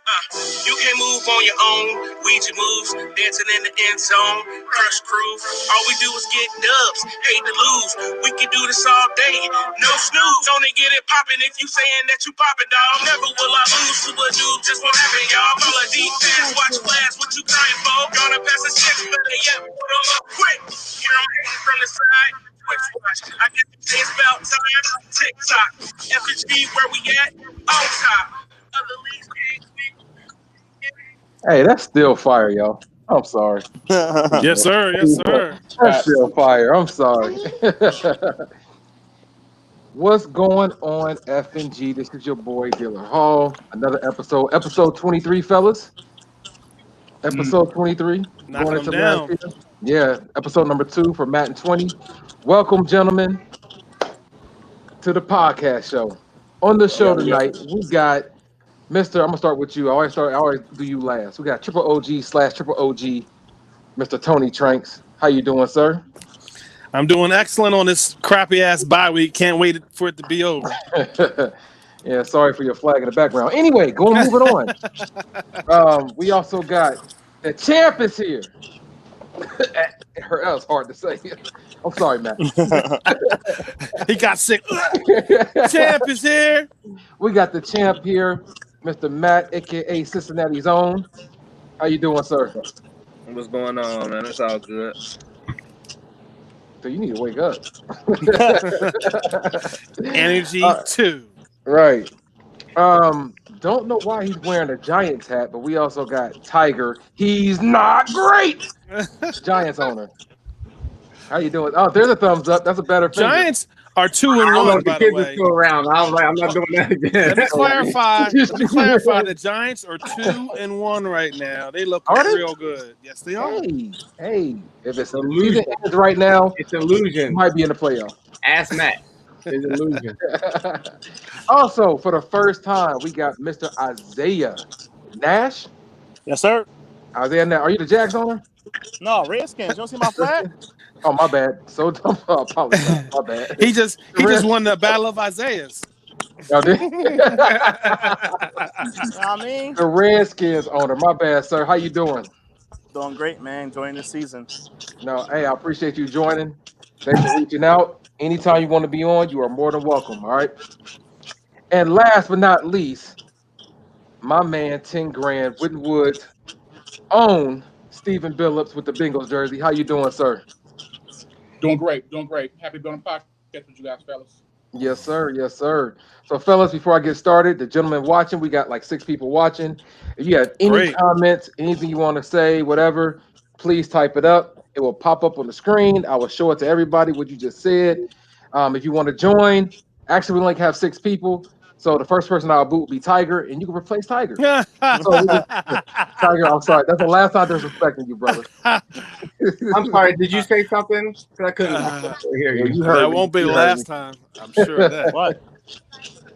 You can't move on your own. Ouija moves, dancing in the end zone. Crush groove. All we do is get dubs. Hate to lose. We can do this all day. No snooze. Only get it popping if you saying that you popping, dog. Never will I lose to a dude. Just won't happen, y'all. Call a defense. Watch flash. What you crying for? Gonna pass a check. Better yet, put them up quick. Here I'm hitting from the side. Twitch watch. I guess you say it's about time. TikTok. FNG, where we at? On top. Other leagues can't. Hey, that's still fire, y'all. I'm sorry. Yes, sir. Yes, sir. That's still fire. I'm sorry. What's going on, FNG? This is your boy Diller Hall. Another episode 23, fellas. Episode 23. Knocking Going them into down. last year. Yeah, episode number 2 for Madden 20. Welcome, gentlemen, to the podcast show. On the show tonight, we got Mr. I'm gonna start with you. I always do you last. We got Triple OG/Triple OG, Mr. Tony Tranks. How you doing, sir? I'm doing excellent on this crappy ass bye week. Can't wait for it to be over. Yeah, sorry for your flag in the background. Anyway, moving on. We also got the champ is here. That was hard to say. I'm sorry, Matt. He got sick. Champ is here. We got the champ here, Mr. Matt, aka Cincinnati's own. How you doing, sir? What's going on, man? It's all good. So you need to wake up. Energy 2. Right. Don't know why he's wearing a Giants hat, but we also got Tiger. He's not great. Giants owner. How you doing? Oh, there's a thumbs up. That's a better finger. Giants are 2-1, by the way. Still around. I was like, I'm not doing that again. Let me clarify. The Giants are 2-1 right now. They look real good. Yes, they are. Hey, if it's illusion right now, it's illusion. It might be in the playoff. Ask Matt. It's illusion. Also, for the first time, we got Mr. Isaiah Nash. Yes, sir. Isaiah Nash, are you the Jags owner? No, Redskins. You don't see my flag? Oh, my bad. So dumb. Apologize. My bad. He just won the Battle of Isaiahs. Y'all did? You know what I mean? The Redskins owner. My bad, sir. How you doing? Doing great, man. Enjoying this season. No, hey, I appreciate you joining. Thanks for reaching out. Anytime you want to be on, you are more than welcome. All right. And last but not least, my man 10 grand Woodenwood's own Stephen Billups with the Bengals jersey. How you doing, sir? Doing great. Happy to be on the podcast with you guys, fellas. Yes, sir. Yes, sir. So, fellas, before I get started, the gentlemen watching, we got like 6 people watching. If you have any comments, anything you want to say, whatever, please type it up. It will pop up on the screen. I will show it to everybody what you just said. If you want to join, actually, we only have 6 people. So the first person I'll boot will be Tiger, and you can replace Tiger. Tiger, I'm sorry. That's the last time disrespecting you, brother. I'm sorry. Did you say something? I couldn't hear you. That won't be the last time. I'm sure of that. What?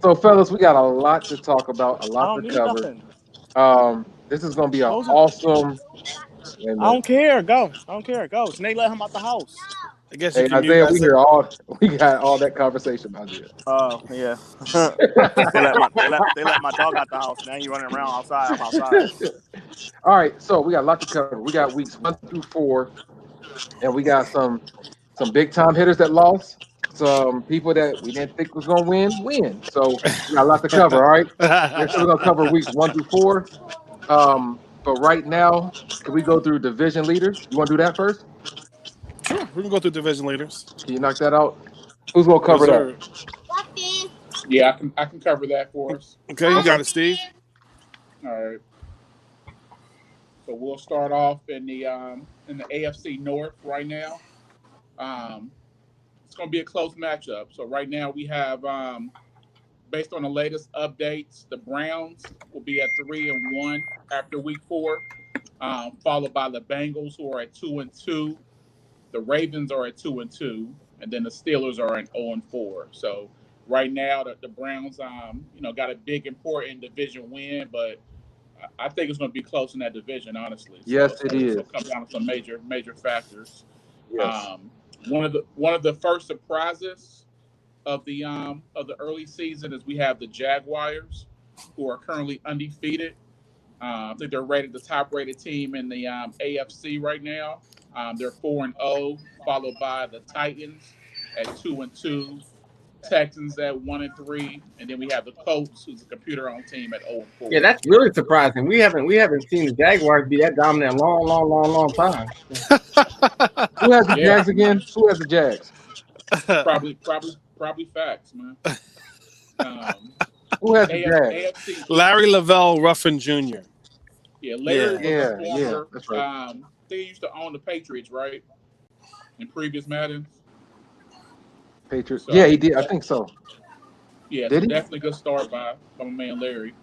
So, fellas, we got a lot to talk about, a lot to cover. This is going to be an awesome. I don't care. Go. Snake let him out the house. I guess hey, Isaiah, we got all that conversation about you. Oh, yeah. they let my dog out the house. Now he's running around outside. I'm outside. All right, so we got a lot to cover. We got weeks 1 through 4, and we got some big time hitters that lost. Some people that we didn't think was gonna win. So we got a lot to cover. All right, we're gonna cover weeks 1 through 4. But right now, can we go through division leaders? You want to do that first? Sure, we can go through division leaders. Can you knock that out? Who's gonna cover that? Yeah, I can cover that for us. Okay, you got it, Steve. All right. So we'll start off in the AFC North right now. It's going to be a close matchup. So right now we have, based on the latest updates, the Browns will be at 3-1 after week 4, followed by the Bengals, who are at 2-2. The Ravens are at 2-2, and then the Steelers are at 0-4. So right now, the Browns, got a big important division win, but I think it's going to be close in that division, honestly. Yes, it is. It'll come down to some major factors. Yes. One of the first surprises of the early season is we have the Jaguars, who are currently undefeated. I think they're rated the top-rated team in the AFC right now. They're 4-0, followed by the Titans at 2-2, Texans at 1-3, and then we have the Colts, who's a computer-owned team, at 0-4. Yeah, that's really surprising. We haven't seen the Jaguars be that dominant in a long time. Who has the Jags again? Who has the Jags? Probably facts, man. Who has the Jags? AFC. Larry Lavelle Ruffin Jr. Yeah, Larry was a former. That's right. They used to own the Patriots, right? In previous Maddens. Patriots. So, yeah, he did. I think so. Yeah, so definitely good start by my man Larry.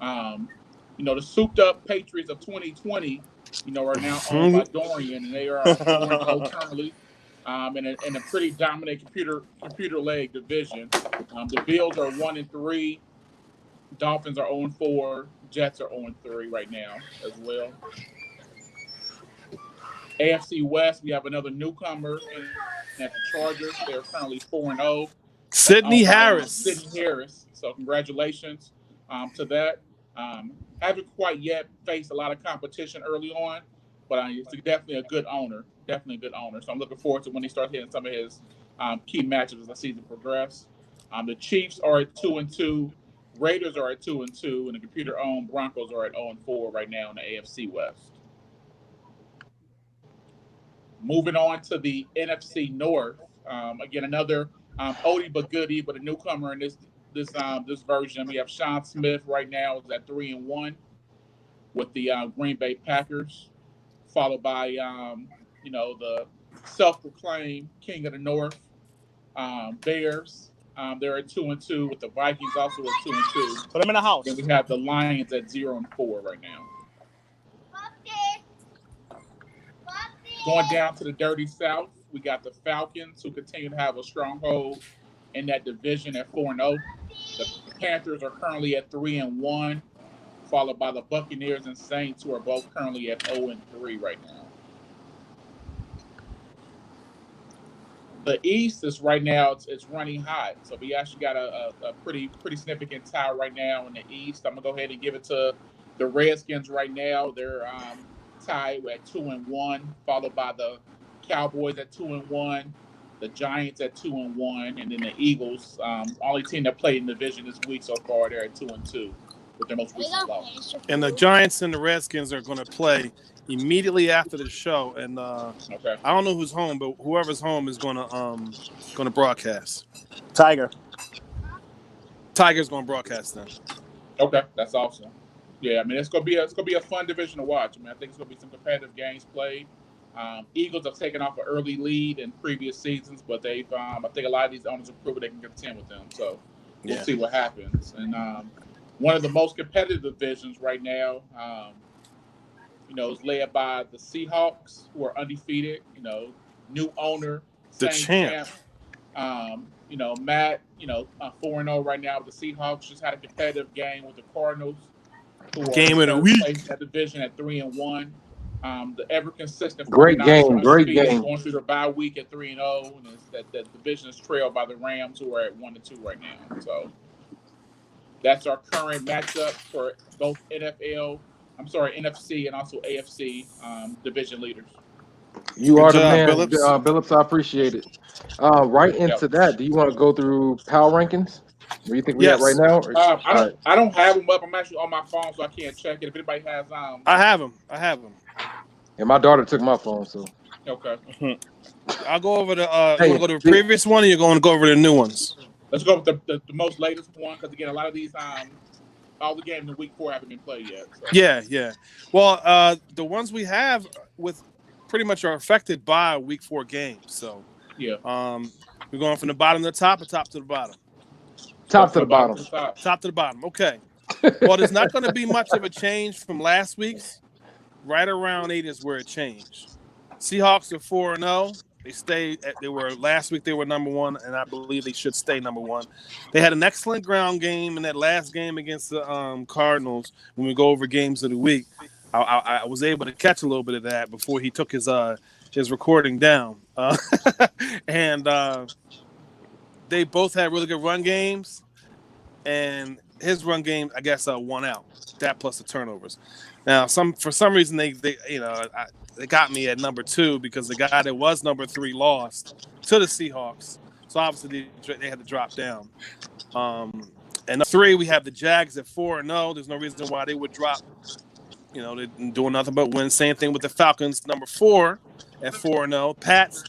The souped-up Patriots of 2020, are now owned by Dorian, and they are currently in a pretty dominant computer leg division. The Bills are 1-3, Dolphins are 0-4, Jets are 0-3 right now as well. AFC West, we have another newcomer at the Chargers. They're currently 4-0. Sidney Harris. So congratulations to that. Haven't quite yet faced a lot of competition early on, but he's definitely a good owner. So I'm looking forward to when he starts hitting some of his key matchups as the season progresses. The Chiefs are at 2-2. Raiders are at 2-2, and the computer-owned Broncos are at 0-4 right now in the AFC West. Moving on to the NFC North. Again, another oldie but goodie, but a newcomer in this version. We have Sean Smith right now is at 3-1 with the Green Bay Packers, followed by the self-proclaimed King of the North, Bears. They're at 2-2 with the Vikings also at 2-2. Put them in the house. Then we have the Lions at 0-4 right now. Going down to the dirty South, we got the Falcons, who continue to have a stronghold in that division at 4-0. The Panthers are currently at 3-1, followed by the Buccaneers and Saints, who are both currently at 0-3 right now. The East is right now it's running hot, so we actually got a pretty significant tie right now in the East. I'm gonna go ahead and give it to the Redskins right now. They're tied at 2-1, followed by the Cowboys at 2-1, the Giants at 2-1, and then the Eagles, only team that played in the division this week so far, they're at 2-2 with their most recent loss. And the Giants and the Redskins are going to play immediately after the show, and I don't know who's home, but whoever's home is going to broadcast. Tiger's going to broadcast then. Okay, that's awesome. Yeah, I mean it's gonna be a fun division to watch. I mean I think it's gonna be some competitive games played. Eagles have taken off an early lead in previous seasons, but they've I think a lot of these owners have proven they can contend with them. So we'll see what happens. And one of the most competitive divisions right now, is led by the Seahawks, who are undefeated. New owner, the champ. Matt, 4-0 right now with the Seahawks. Just had a competitive game with the Cardinals. Game of the week. That division at 3-1. The ever consistent. Great game. Going through the bye week at 3-0, and that division is trailed by the Rams, who are at 1-2 right now. So that's our current matchup for both NFC and also AFC division leaders. You are the man, Billups. I appreciate it. Right into that, do you want to go through power rankings? Where you think we at right now? I don't have them up. I'm actually on my phone, so I can't check it. If anybody has, I have them. And my daughter took my phone, so okay. I'll go over the. You want to go to the previous one, or you're going to go over the new ones? Let's go with the most latest one, because again, a lot of these all the games in week 4 haven't been played yet. So. Yeah. Well, the ones we have with pretty much are affected by week 4 games. So yeah. We're going from the bottom to the top or top to the bottom? Top to the bottom. Top to the bottom. Okay. Well, there's not going to be much of a change from last week's. Right around 8 is where it changed. Seahawks are 4-0. They stayed. They were last week. They were number 1, and I believe they should stay number 1. They had an excellent ground game in that last game against the Cardinals. When we go over games of the week, I was able to catch a little bit of that before he took his recording down. And they both had really good run games, and his run game, I guess, won out. That plus the turnovers. Now, for some reason they got me at number 2 because the guy that was number 3 lost to the Seahawks. So obviously they had to drop down. And number 3, we have the Jags at 4-0. There's no reason why they would drop. They're doing nothing but win. Same thing with the Falcons, number 4 at 4-0. Pats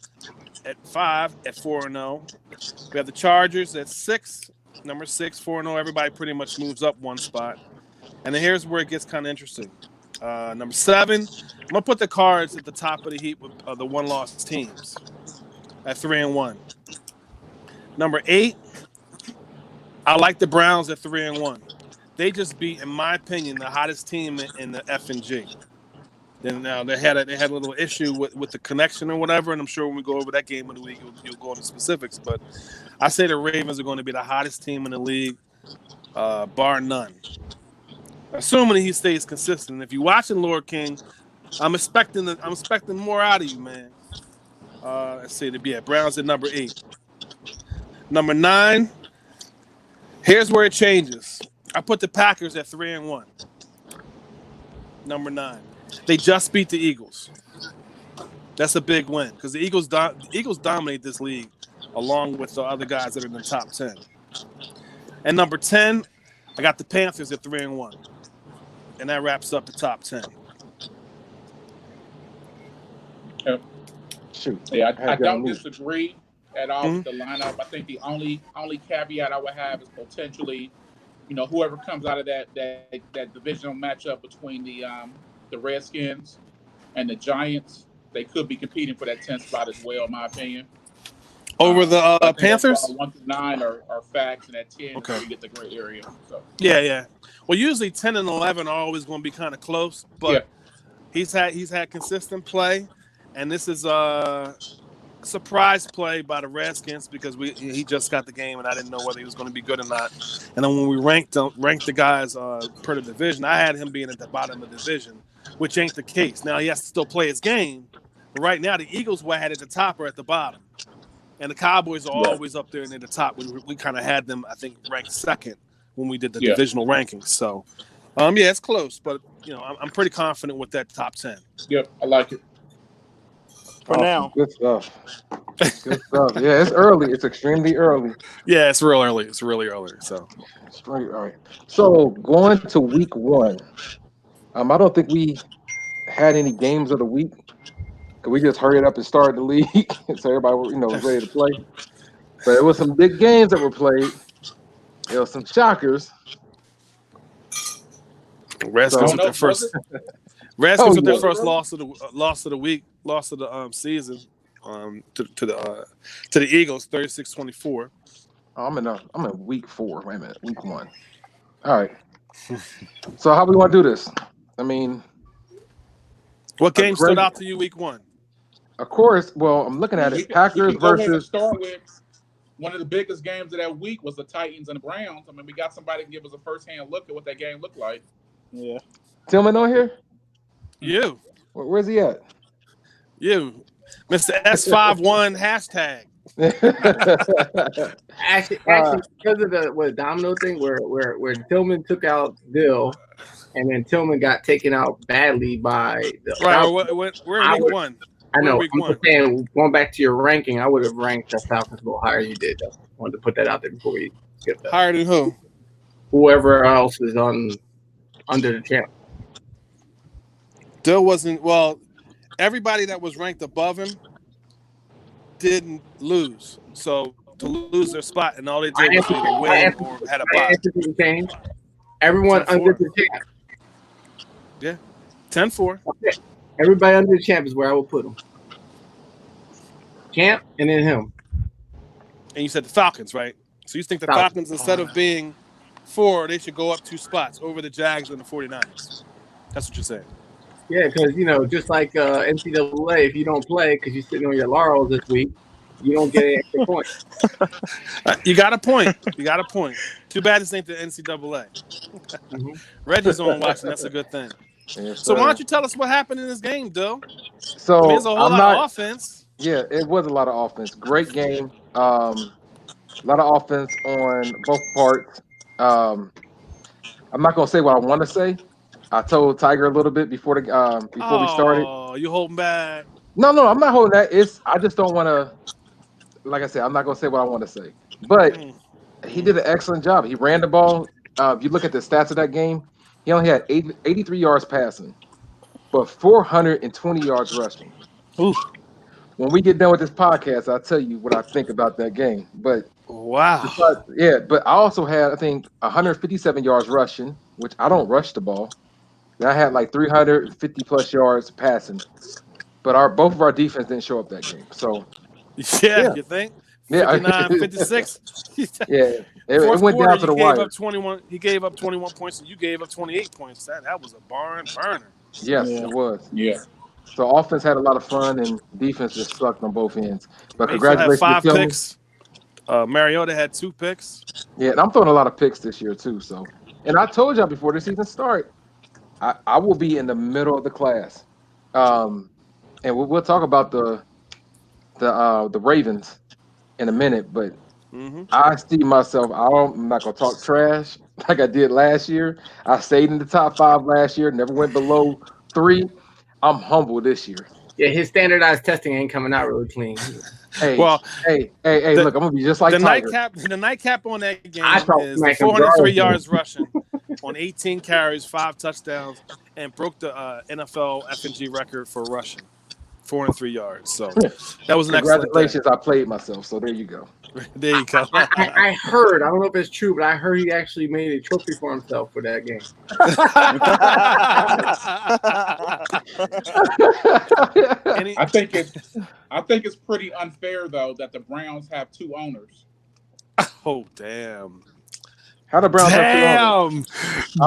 at 5 at 4-0. We have the Chargers at 6, number 6, 4-0. Everybody pretty much moves up one spot. And then here's where it gets kind of interesting. Number 7, I'm going to put the Cards at the top of the heap with the one-loss teams at 3-1. Number 8, I like the Browns at 3-1. They just beat, in my opinion, the hottest team in the FNG. Then they had a little issue with the connection or whatever, and I'm sure when we go over that game of the week, you'll go into specifics. But I say the Ravens are going to be the hottest team in the league, bar none. Assuming he stays consistent. If you're watching Lord King, I'm expecting more out of you, man. Let's see, Browns at number 8. Number 9. Here's where it changes. I put the Packers at 3-1. Number 9. They just beat the Eagles. That's a big win because the Eagles dominate this league along with the other guys that are in the top 10. And number 10, I got the Panthers at 3-1. And that wraps up the top 10. Shoot. Yeah, I don't disagree at all with the lineup. I think the only caveat I would have is potentially, whoever comes out of that divisional matchup between the Redskins and the Giants, they could be competing for that 10th spot as well, in my opinion. Over the Panthers? 1 through 9 are facts, and at 10 okay. is where you get the gray area. So. Yeah. Well, usually 10 and 11 are always going to be kind of close, but he's had consistent play, and this is a surprise play by the Redskins because he just got the game, and I didn't know whether he was going to be good or not. And then when we ranked the guys per the division, I had him being at the bottom of the division, which ain't the case. Now he has to still play his game, but right now the Eagles were at the top or at the bottom. And the Cowboys are always up there and at the top. We kind of had them, I think, ranked 2nd when we did the divisional rankings. So, it's close, but I'm pretty confident with that top 10. Yep, I like it. For now, good stuff. Good stuff. Yeah, it's early. It's extremely early. Yeah, it's real early. It's really early. So, all right. So going to week 1, I don't think we had any games of the week. We just hurried up and started the league, so everybody, was ready to play. But it was some big games that were played. There was some shockers. Redskins with their first. Redskins with their first loss of the week, loss of the season, to the Eagles, 36-24. I'm in week 4. Wait a minute, week 1. All right. So how we want to do this? What game stood out to you week 1? Of course. Well, I'm looking at it. Packers versus. Start with one of the biggest games of that week was the Titans and the Browns. We got somebody to give us a first-hand look at what that game looked like. Yeah. Tillman on here? You. Where's he at? You. Mr. S51 hashtag. Actually, because of the domino thing where Tillman took out Dill, and then Tillman got taken out badly by the right. We're in week 1. I know. I'm saying, going back to your ranking, I would have ranked the Falcons a little higher than you did. I wanted to put that out there before we skip that. Higher than who? Whoever else is under the champ. Dill wasn't. Well, everybody that was ranked above him didn't lose. So to lose their spot, and all they did was either win or had a bye. Everyone under the champ. Yeah, 10-4. Okay. Everybody under the champ is where I would put him. Champ and then him. And you said the Falcons, right? So you think the Falcons instead of being 4, they should go up 2 spots over the Jags and the 49ers. That's what you're saying. Yeah, because, just like NCAA, if you don't play because you're sitting on your laurels this week, you don't get an extra point. You got a point. Too bad this ain't the NCAA. Reggie's on watching. That's a good thing. Yes, so why don't you tell us what happened in this game, Dill? So there's a whole lot of offense. Yeah, it was a lot of offense. Great game. A lot of offense on both parts. I'm not gonna say what I want to say. I told Tiger a little bit before we started. Oh, you holding back? No, I'm not holding that. I just don't want to. Like I said, I'm not gonna say what I want to say. But he did an excellent job. He ran the ball. If you look at the stats of that game, he only had 83 yards passing, but 420 yards rushing. Ooh. When we get done with this podcast, I'll tell you what I think about that game. But wow, but I also had, I think, 157 yards rushing, which I don't rush the ball. And I had like 350 plus yards passing. But both of our defense didn't show up that game. So yeah. You think? 59, 56. It Fourth went quarter, down to the wire. Up 21. He gave up 21 points, and you gave up 28 points. That was a barn burner. Yes, it was. Yeah. So offense had a lot of fun, and defense just sucked on both ends. But Mayfield congratulations had 5 to Tillman. picks. Mariota had 2 picks. Yeah, and I'm throwing a lot of picks this year too. So, and I told y'all before the season start, I will be in the middle of the class. And we'll talk about the Ravens in a minute, but I see myself. I'm not gonna talk trash like I did last year. I stayed in the top 5 last year, never went below 3. I'm humble this year. Yeah, his standardized testing ain't coming out really clean. Hey, look, I'm gonna be just like Tiger. The nightcap on that game is 403 yards rushing on 18 carries, 5 touchdowns, and broke the NFL FNG record for rushing, 403 yards. So that was an congratulations. I played myself, so there you go. There you go. I heard. I don't know if it's true, but I heard he actually made a trophy for himself for that game. I think it's pretty unfair though that the Browns have 2 owners. Oh damn! How the Browns have 2 owners?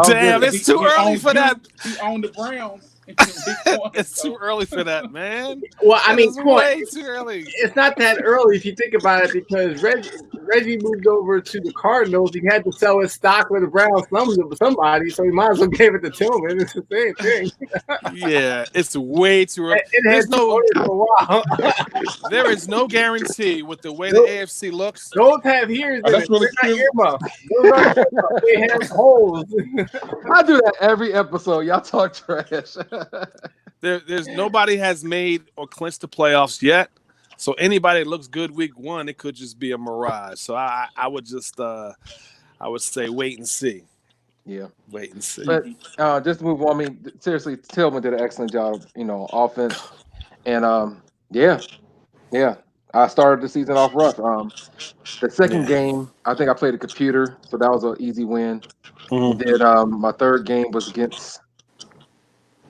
Damn! It's too early for that. He owned the Browns. It's too early for that, man. Well, I mean, way too early. It's not that early if you think about it, because Reggie moved over to the Cardinals. He had to sell his stock with the Browns somebody, so he might as well give it to Tillman. It's the same thing. Yeah, it's way too early. There is no guarantee with the way the AFC looks. Those have ears. That's really true. They have holes. I do that every episode. Y'all talk trash. There's nobody has made or clinched the playoffs yet. So anybody that looks good week 1, it could just be a mirage. So I would just I would say wait and see. Yeah, wait and see. But just to move on. I mean, seriously, Tillman did an excellent job. Offense, and I started the season off rough. The second game, I think I played a computer, so that was an easy win. Then my third game was against.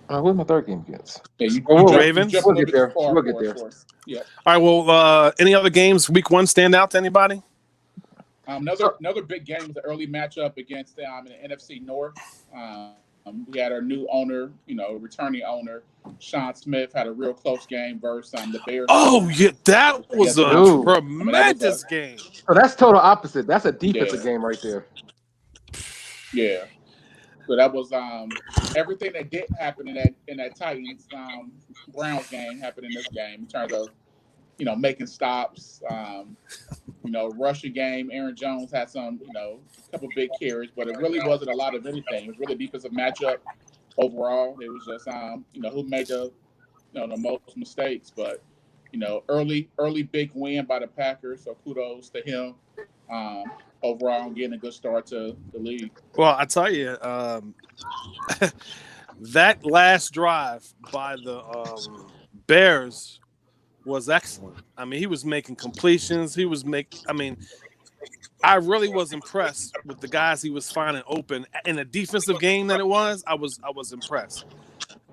What was my third game against? Ravens. We'll get there. We'll get there. Yeah. All right. Well, any other games week 1 stand out to anybody? Another big game was the early matchup against in the NFC North. We had our new owner, returning owner, Sean Smith, had a real close game versus the Bears. Oh, yeah, that was a tremendous game. So that's total opposite. That's a defensive game right there. Yeah. So that was everything that did happen in that Titans Browns game happened in this game in terms of making stops. Rushing game. Aaron Jones had some couple big carries, but it really wasn't a lot of anything. It was really defensive matchup overall. It was just who made the most mistakes, but early big win by the Packers. So kudos to him. Overall, getting a good start to the league. Well, I tell you, that last drive by the Bears was excellent. I mean, he was making completions. I really was impressed with the guys he was finding open in a defensive game that it was. I was impressed.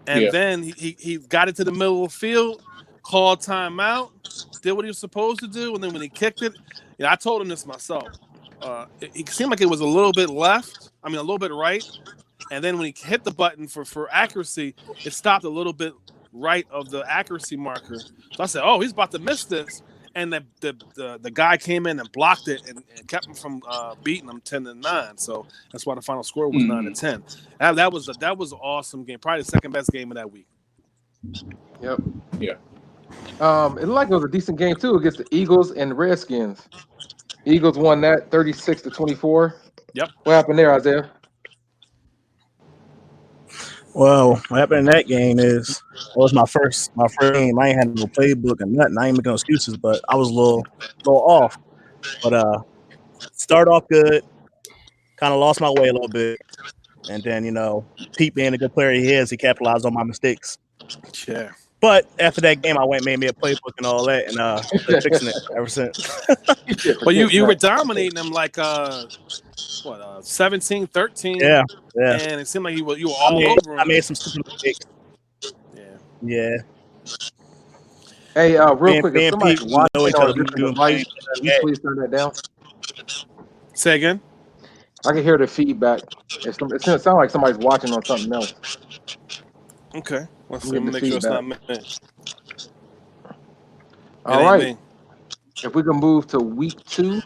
And then he got it to the middle of the field, called timeout, did what he was supposed to do, and then when he kicked it, I told him this myself. It seemed like it was a little bit a little bit right. And then when he hit the button for accuracy, it stopped a little bit right of the accuracy marker. So I said, oh, he's about to miss this. And the guy came in and blocked it and kept him from beating him 10-9. So that's why the final score was 9-10. That was an awesome game. Probably the second best game of that week. Yep. Yeah. It looked like it was a decent game too against the Eagles and Redskins. Eagles won that 36-24. Yep. What happened there, Isaiah? Well, what happened in that game is it was my first game. I ain't had no playbook and nothing. I ain't making no excuses, but I was a little off. But start off good, kind of lost my way a little bit, and then Pete being a good player he is, he capitalized on my mistakes. Yeah. But after that game, I went and made me a playbook and all that, and been fixing it ever since. Well, you were dominating them like 17, 13. Yeah. And it seemed like you were all over him. I made some stupid mistakes. Yeah. Hey, real quick, if somebody's Pete, watching know each on a other. different device, can you please turn that down? Say again. I can hear the feedback. It's gonna sound like somebody's watching on something else. Okay. Let's I'm see. getting the Make sure it's not me. All right. If we can move to week 2.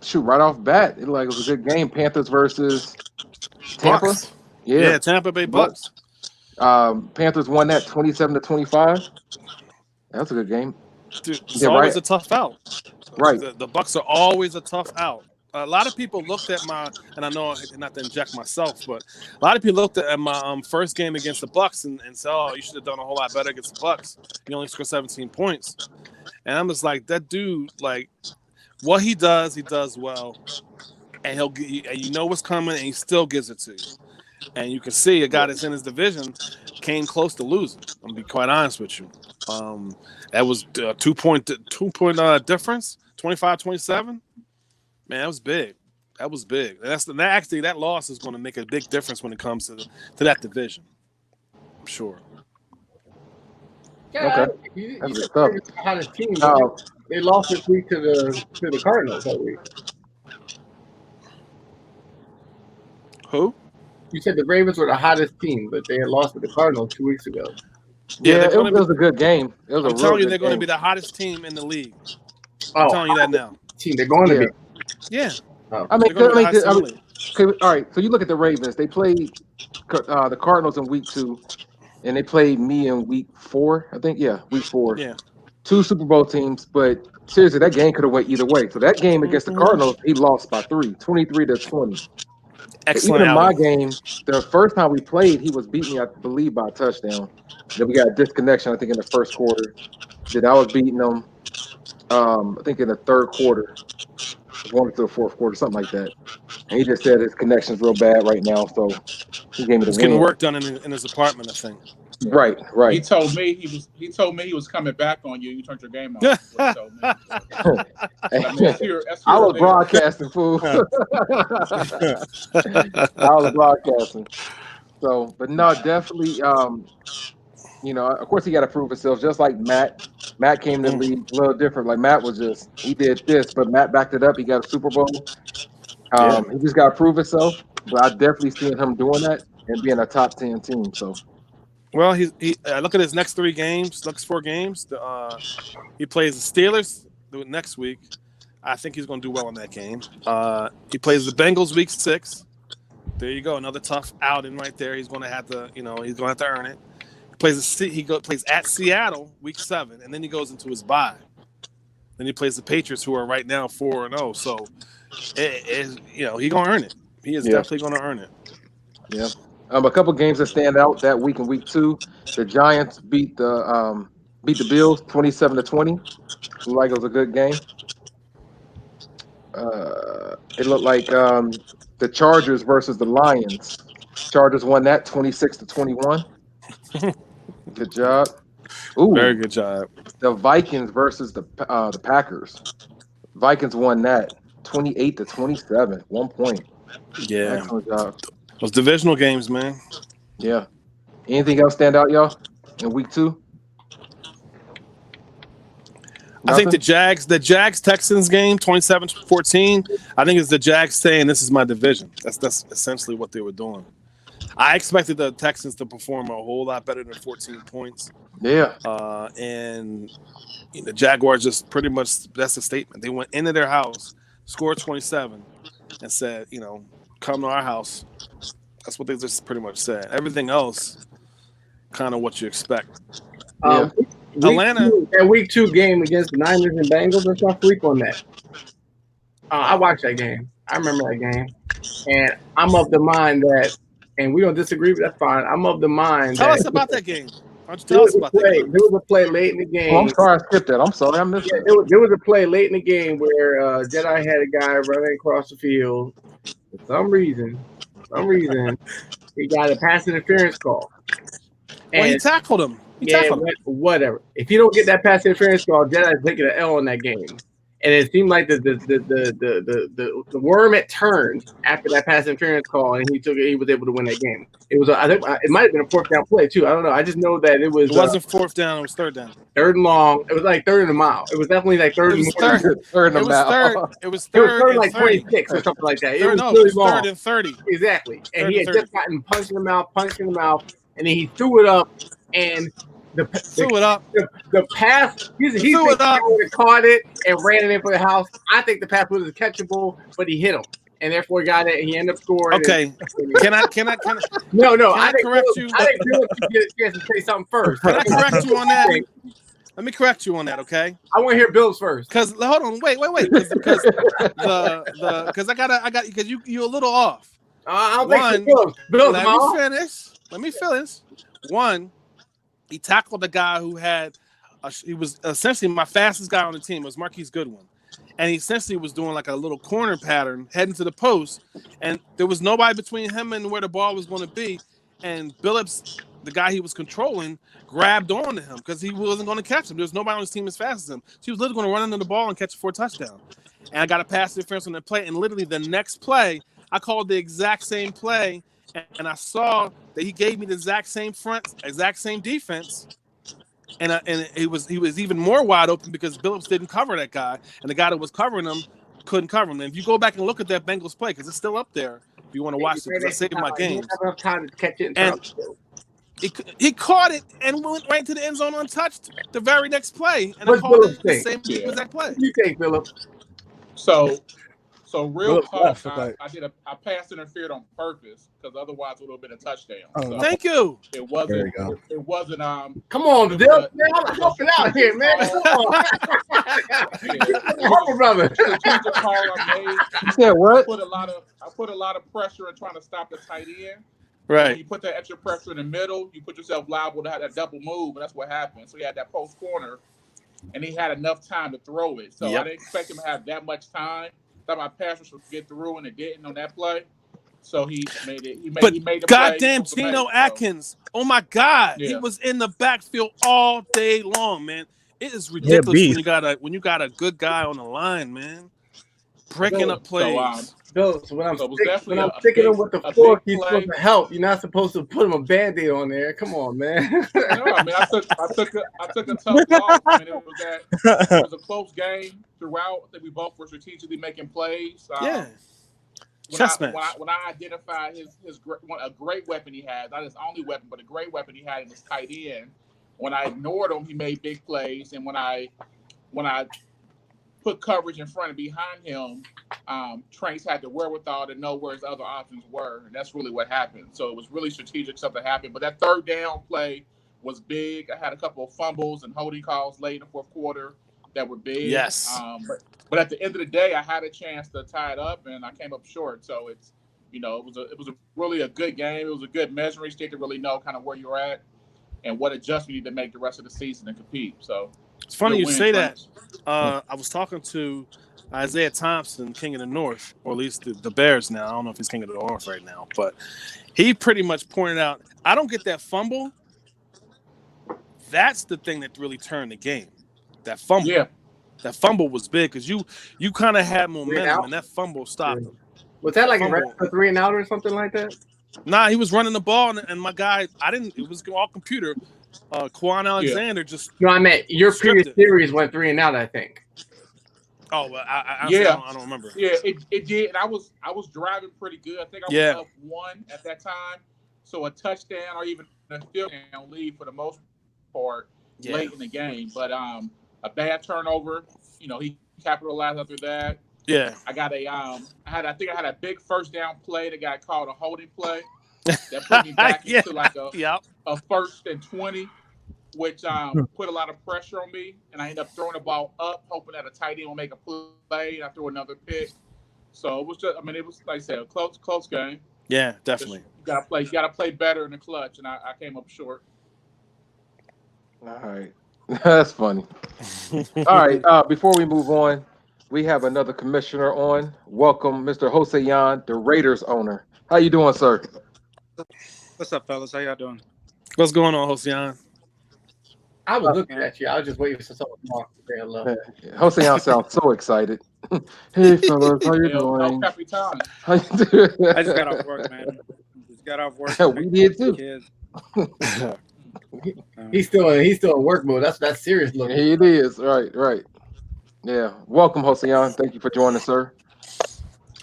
Shoot, right off bat, it was a good game. Panthers versus Tampa. Bucks. Yeah, Tampa Bay Bucks. Panthers won that 27-25. That's a good game. Dude, it's always a tough out. Right. The Bucks are always a tough out. A lot of people looked at and I know not to inject myself, but a lot of people looked at my first game against the Bucks and said, "Oh, you should have done a whole lot better against the Bucks. You only scored 17 points." And I'm just like, that dude, like, what he does well, and you know what's coming, and he still gives it to you. And you can see a guy that's in his division came close to losing. I'm gonna be quite honest with you. That was a 2-point difference, 25-27. Man, that was big. That was big. And that loss is going to make a big difference when it comes to that division. I'm sure. Yeah, okay. You said the hottest team. They lost this week to the Cardinals that week. Who? You said the Ravens were the hottest team, but they had lost to the Cardinals 2 weeks ago. Yeah, it was a good game. I'm telling you, they're going to be the hottest team in the league. I'm telling you that now. Team, they're going to be. Yeah. Oh. I mean, all right. So you look at the Ravens. They played the Cardinals in week 2, and they played me in week 4. I think, week 4. Yeah. 2 Super Bowl teams, but seriously, that game could have went either way. So that game against the Cardinals, he lost by 3, 23-20. Excellent. Even in my game, the first time we played, he was beating me, I believe, by a touchdown. Then we got a disconnection, I think, in the first quarter. Then I was beating him, I think, in the third quarter. Going into the fourth quarter, something like that. And he just said his connection's real bad right now, so he gave me the win. Getting work done in his apartment, I think. Right. He told me he was coming back on you. You turned your game on. That's what he told me. I was broadcasting, fool. I was broadcasting. So, but no, definitely. Of course, he got to prove himself, just like Matt. Matt came to the league a little different. Like Matt he did this, but Matt backed it up. He got a Super Bowl. He just got to prove himself. But I definitely seen him doing that and being a top 10 team. So. Well, he look at his next 4 games. He plays the Steelers next week. I think he's going to do well in that game. He plays the Bengals week 6. There you go, another tough outing right there. He's going to have to, he's going to have to earn it. He plays at Seattle week 7, and then he goes into his bye. Then he plays the Patriots, who are right now 4-0. So, he's going to earn it. He is definitely going to earn it. Yeah. A couple games that stand out that week in week 2. The Giants beat the Bills 27-20. Looked like it was a good game. It looked like the Chargers versus the Lions. Chargers won that 26-21. Good job. Ooh, very good job. The Vikings versus the Packers. Vikings won that 28-27. 1 point. Yeah. Excellent job. Those divisional games, man. Yeah. Anything else stand out, y'all, in week 2? I think the Jags Texans game 27-14. I think it's the Jags saying this is my division. That's essentially what they were doing. I expected the Texans to perform a whole lot better than 14 points. Yeah. And the Jaguars just pretty much, that's the statement. They went into their house, scored 27, and said, come to our house. That's what they just pretty much said. Everything else, kind of what you expect. Atlanta. That week 2 game against the Niners and Bengals, let's not sleep on that. I watched that game. I remember that game. And I'm of the mind that, and we don't disagree, but that's fine. I'm of the mind Tell that us about that game. Why don't you tell us about that game? there was a play late in the game. Oh, I'm sorry, I skipped that. I'm sorry, I missed Yeah, that. there was a play late in the game where Jedi had a guy running across the field. For some reason, he got a pass interference call. Well, he And tackled him. whatever. If you don't get that pass interference call, Jedi's taking an L in that game. And it seemed like the worm had turned after that pass interference call, and he was able to win that game. It was I think it might have been a fourth down play too. I don't know. I just know that it was. It wasn't fourth down. It was third down. Third and long. It was like third and a mile. It was definitely like third and third. Third and a mile. It was third and like 30. 26 or something like that. It Third, was no, really it was long. third and 30. Exactly. And Third he had and 30. just gotten punched in the mouth, and then he threw it up, and threw it up. The pass, he threw it up. Would have caught it and ran it in for the house. I think the pass was catchable, but he hit him, and therefore got it. And he ended up scoring. Okay, can I? No, can I correct you? I think Billups should get a chance to say something first. Can I correct you on that? Let me correct you on that, okay? I want to hear Billups first. Because hold on, wait, because I got because you're a little off. I don't think so. Billups, let me finish. One, he tackled a guy who had, he was essentially my fastest guy on the team. It was Marquise Goodwin. And he essentially was doing like a little corner pattern heading to the post. And there was nobody between him and where the ball was going to be. And Billups, the guy he was controlling, grabbed on to him because he wasn't going to catch him. There was nobody on his team as fast as him. So he was literally going to run into the ball and catch it for a touchdown. And I got a pass interference on the play. And literally the next play, I called the exact same play. And I saw that he gave me the exact same defense, and he was even more wide open because Billups didn't cover that guy, and the guy that was covering him couldn't cover him. And if you go back and look at that Bengals play, because it's still up there, if you want to watch it, because I saved my games. Enough time to catch it. And he caught it and went right to the end zone untouched the very next play, and I called it the same exact play. What do you think, Billups? So real talk, I pass interfered on purpose because otherwise it would have been a touchdown. So thank you. It wasn't. It wasn't. Come on, Bill. Man, I'm helping out here, man. Come on. Come on, brother. Strategic call I made. You said what? I put a lot of pressure in trying to stop the tight end. Right. When you put that extra pressure in the middle, you put yourself liable to have that double move, and that's what happened. So he had that post corner, and he had enough time to throw it. So I didn't expect him to have that much time. Thought my pass rush would get through, and it didn't on that play. So he made it. He made the goddamn play. Geno Atkins! Oh my God, he was in the backfield all day long, man. It is ridiculous when you got a good guy on the line, man, breaking up plays. Bill, so when I'm sticking him with the fork, he's supposed to help. You're not supposed to put him a Band-Aid on there. Come on, man. No, I mean, I took a tough loss. I mean, it was a close game throughout. I think we both were strategically making plays. When I identified a great weapon he had, not his only weapon, but a great weapon he had in his tight end. When I ignored him, he made big plays, and when I put coverage in front and behind him, Trace had the wherewithal to know where his other options were, and that's really what happened. So it was really strategic stuff that happened. But that third down play was big. I had a couple of fumbles and holding calls late in the fourth quarter that were big. Yes. But at the end of the day, I had a chance to tie it up, and I came up short. So it's, it was really a good game. It was a good measuring stick to really know kind of where you're at and what adjustment you need to make the rest of the season and compete. So it's funny you say that. I was talking to Isaiah Thompson, King of the North, or at least the Bears now. I don't know if he's King of the North right now, but he pretty much pointed out, I don't get that fumble. That's the thing that really turned the game. That fumble. Yeah. That fumble was big because you kind of had momentum, and that fumble stopped him. Was that like a 3-and-out or something like that? Nah, he was running the ball, and my guy, it was all computer. Quan Alexander just. No, I meant your previous series went 3-and-out, I think. Oh, well, I don't remember. Yeah, it did. And I was driving pretty good. I think I was up 1 at that time. So a touchdown or even a field down lead for the most part late in the game. But a bad turnover, he capitalized after that. Yeah. I got I think I had a big first down play that got called a holding play. That put me back into like a 1st and 20, which put a lot of pressure on me. And I ended up throwing the ball up, hoping that a tight end will make a play. And I threw another pick. So it was just, I mean, it was like I said, a close game. Yeah, definitely. You gotta play better in the clutch, and I came up short. All right. That's funny. All right. Before we move on, we have another commissioner on. Welcome, Mr. Josean, the Raiders owner. How you doing, sir? What's up, fellas? How y'all doing? What's going on, Josean? I was looking at you. I was just waiting for someone to talk to say hello. Josean sounds so excited. Hey, fellas, how you El doing? Capitan. How you doing? I just got off work, man. Just got off work. We did too. Kids. He's still in work mode. That's serious looking. It is. Right. Yeah. Welcome, Josean. Thank you for joining, sir.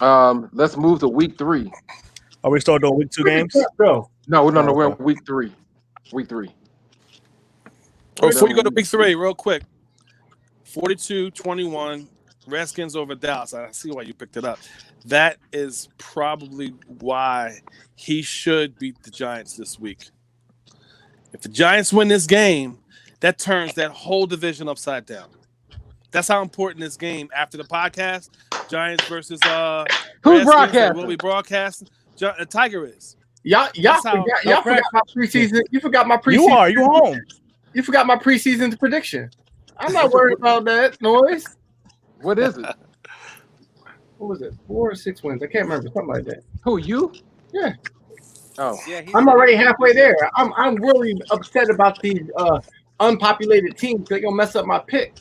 Let's move to week 3. Are we still doing week 2 games? Bro. No, we're in week 3. Week 3. Before you go to week 3, real quick. 42-21, Redskins over Dallas. I see why you picked it up. That is probably why he should beat the Giants this week. If the Giants win this game, that turns that whole division upside down. That's how important this game after the podcast, Giants versus Who's Redskins, broadcasting? will be broadcasting. Tiger is. Y'all forgot my preseason. You forgot my preseason. You home. You forgot my preseason prediction. I'm not worried about that noise. What is it? What was it? 4 or 6 wins? I can't remember. Something like that. Who, you? Yeah. Oh. Yeah, I'm already halfway there. I'm really upset about these unpopulated teams. They're gonna mess up my pick.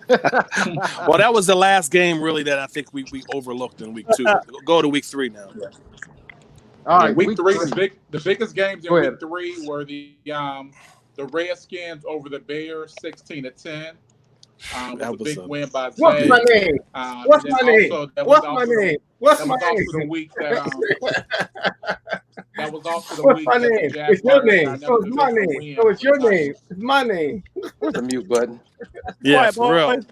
Well, that was the last game really that I think we overlooked in week 2. Go to week 3 now. Yeah. All right. Week 3, the biggest games in Go ahead. week 3 were the Redskins over the Bears, 16-10. That Was a was big a- win by What's Zay. my name? What's my name? What's my name? What's my That was also the name? week that was also the What's week my that the name? Jaguars It's your got name. another So it's my divisional name. win So it's for your the name. It's my name. Where's the mute button? Yeah, Quiet, for real. boys.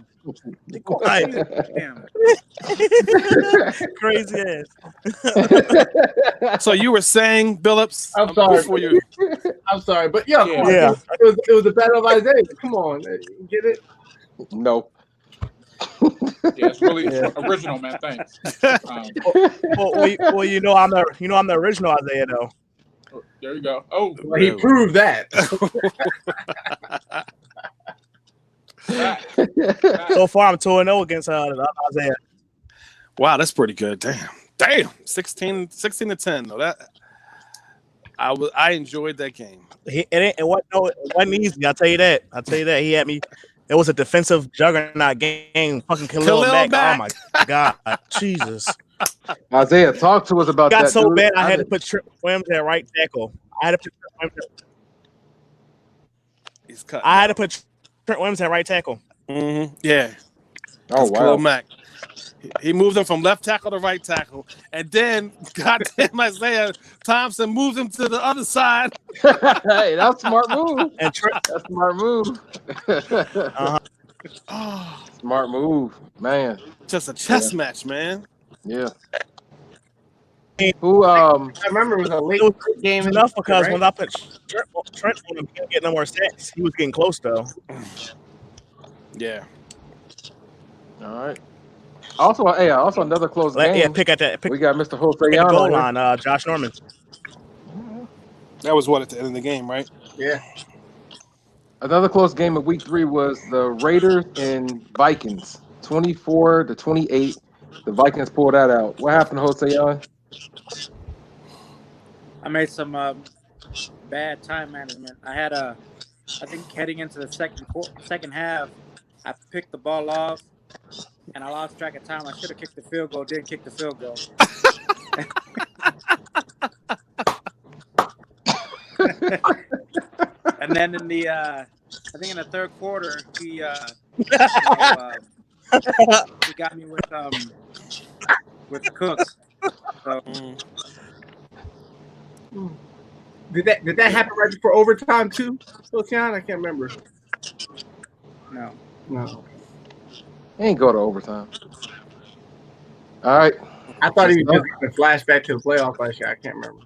Quiet. Damn. Crazy ass. So you were saying, Billups, I'm sorry. before you. I'm sorry, but yeah, come on. Yeah. It was a battle of Isaiah. Come on, get it? No. Yeah, it's really original, man. Thanks. Well, you know I'm the original Isaiah though. There you go. Oh, Well, he proved that. So far, I'm 2-0 against Isaiah. Wow, that's pretty good. Damn. 16-10 though. That I enjoyed that game. It wasn't easy. I'll tell you that. He had me. It was a defensive juggernaut game. Fucking Khalil Mack. Oh my God, Jesus! Isaiah, talk to us about It got that. so dude. bad. I had to put Trent Williams at right tackle. I had to put Trent Williams at right tackle. Mm-hmm. Yeah. Oh, wow. Khalil Mack. He moved him from left tackle to right tackle, and then goddamn Isaiah Thompson moved him to the other side. Hey, that's a smart move. And Trent, That's a smart move. Smart move, man. Just a chess match, man. Yeah. Who? I remember it was a late game. enough because right? when I put Trent on him, he didn't get no more stats. He was getting close though. Yeah. All right. Also another close game. Yeah, pick at that. Pick We got Mr. at the Josean goal on here. line. Josh Norman. That was what at the end of the game, right? Yeah. Another close game of week 3 was the Raiders and Vikings, 24-28. The Vikings pulled that out. What happened, Josean? I made some bad time management. I had I think heading into the second half, I picked the ball off, and I lost track of time. I should have kicked the field goal. Didn't kick the field goal. And then in the, I think in the third quarter, he got me with Cooks. So. Did that happen right before overtime too, Josean? I can't remember. No. He ain't go to overtime. All right. I thought he was just going to flash back to the playoff last year. I can't remember.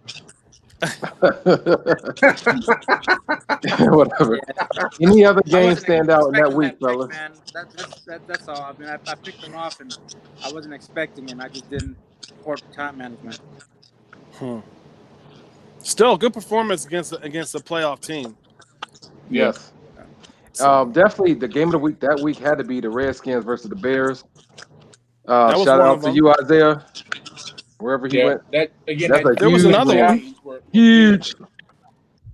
Whatever. Yeah. Any other I games wasn't stand out in that expecting week, that pick, fellas? man. That's all. I mean, I picked them off, and I wasn't expecting it. I just didn't poor time management. Still, good performance against the playoff team. Yes. So, Definitely the game of the week that week had to be the Redskins versus the Bears. that was Shout one out of to them. you, Isaiah, wherever he went. That again. That's a There was huge another win. one. Were Huge.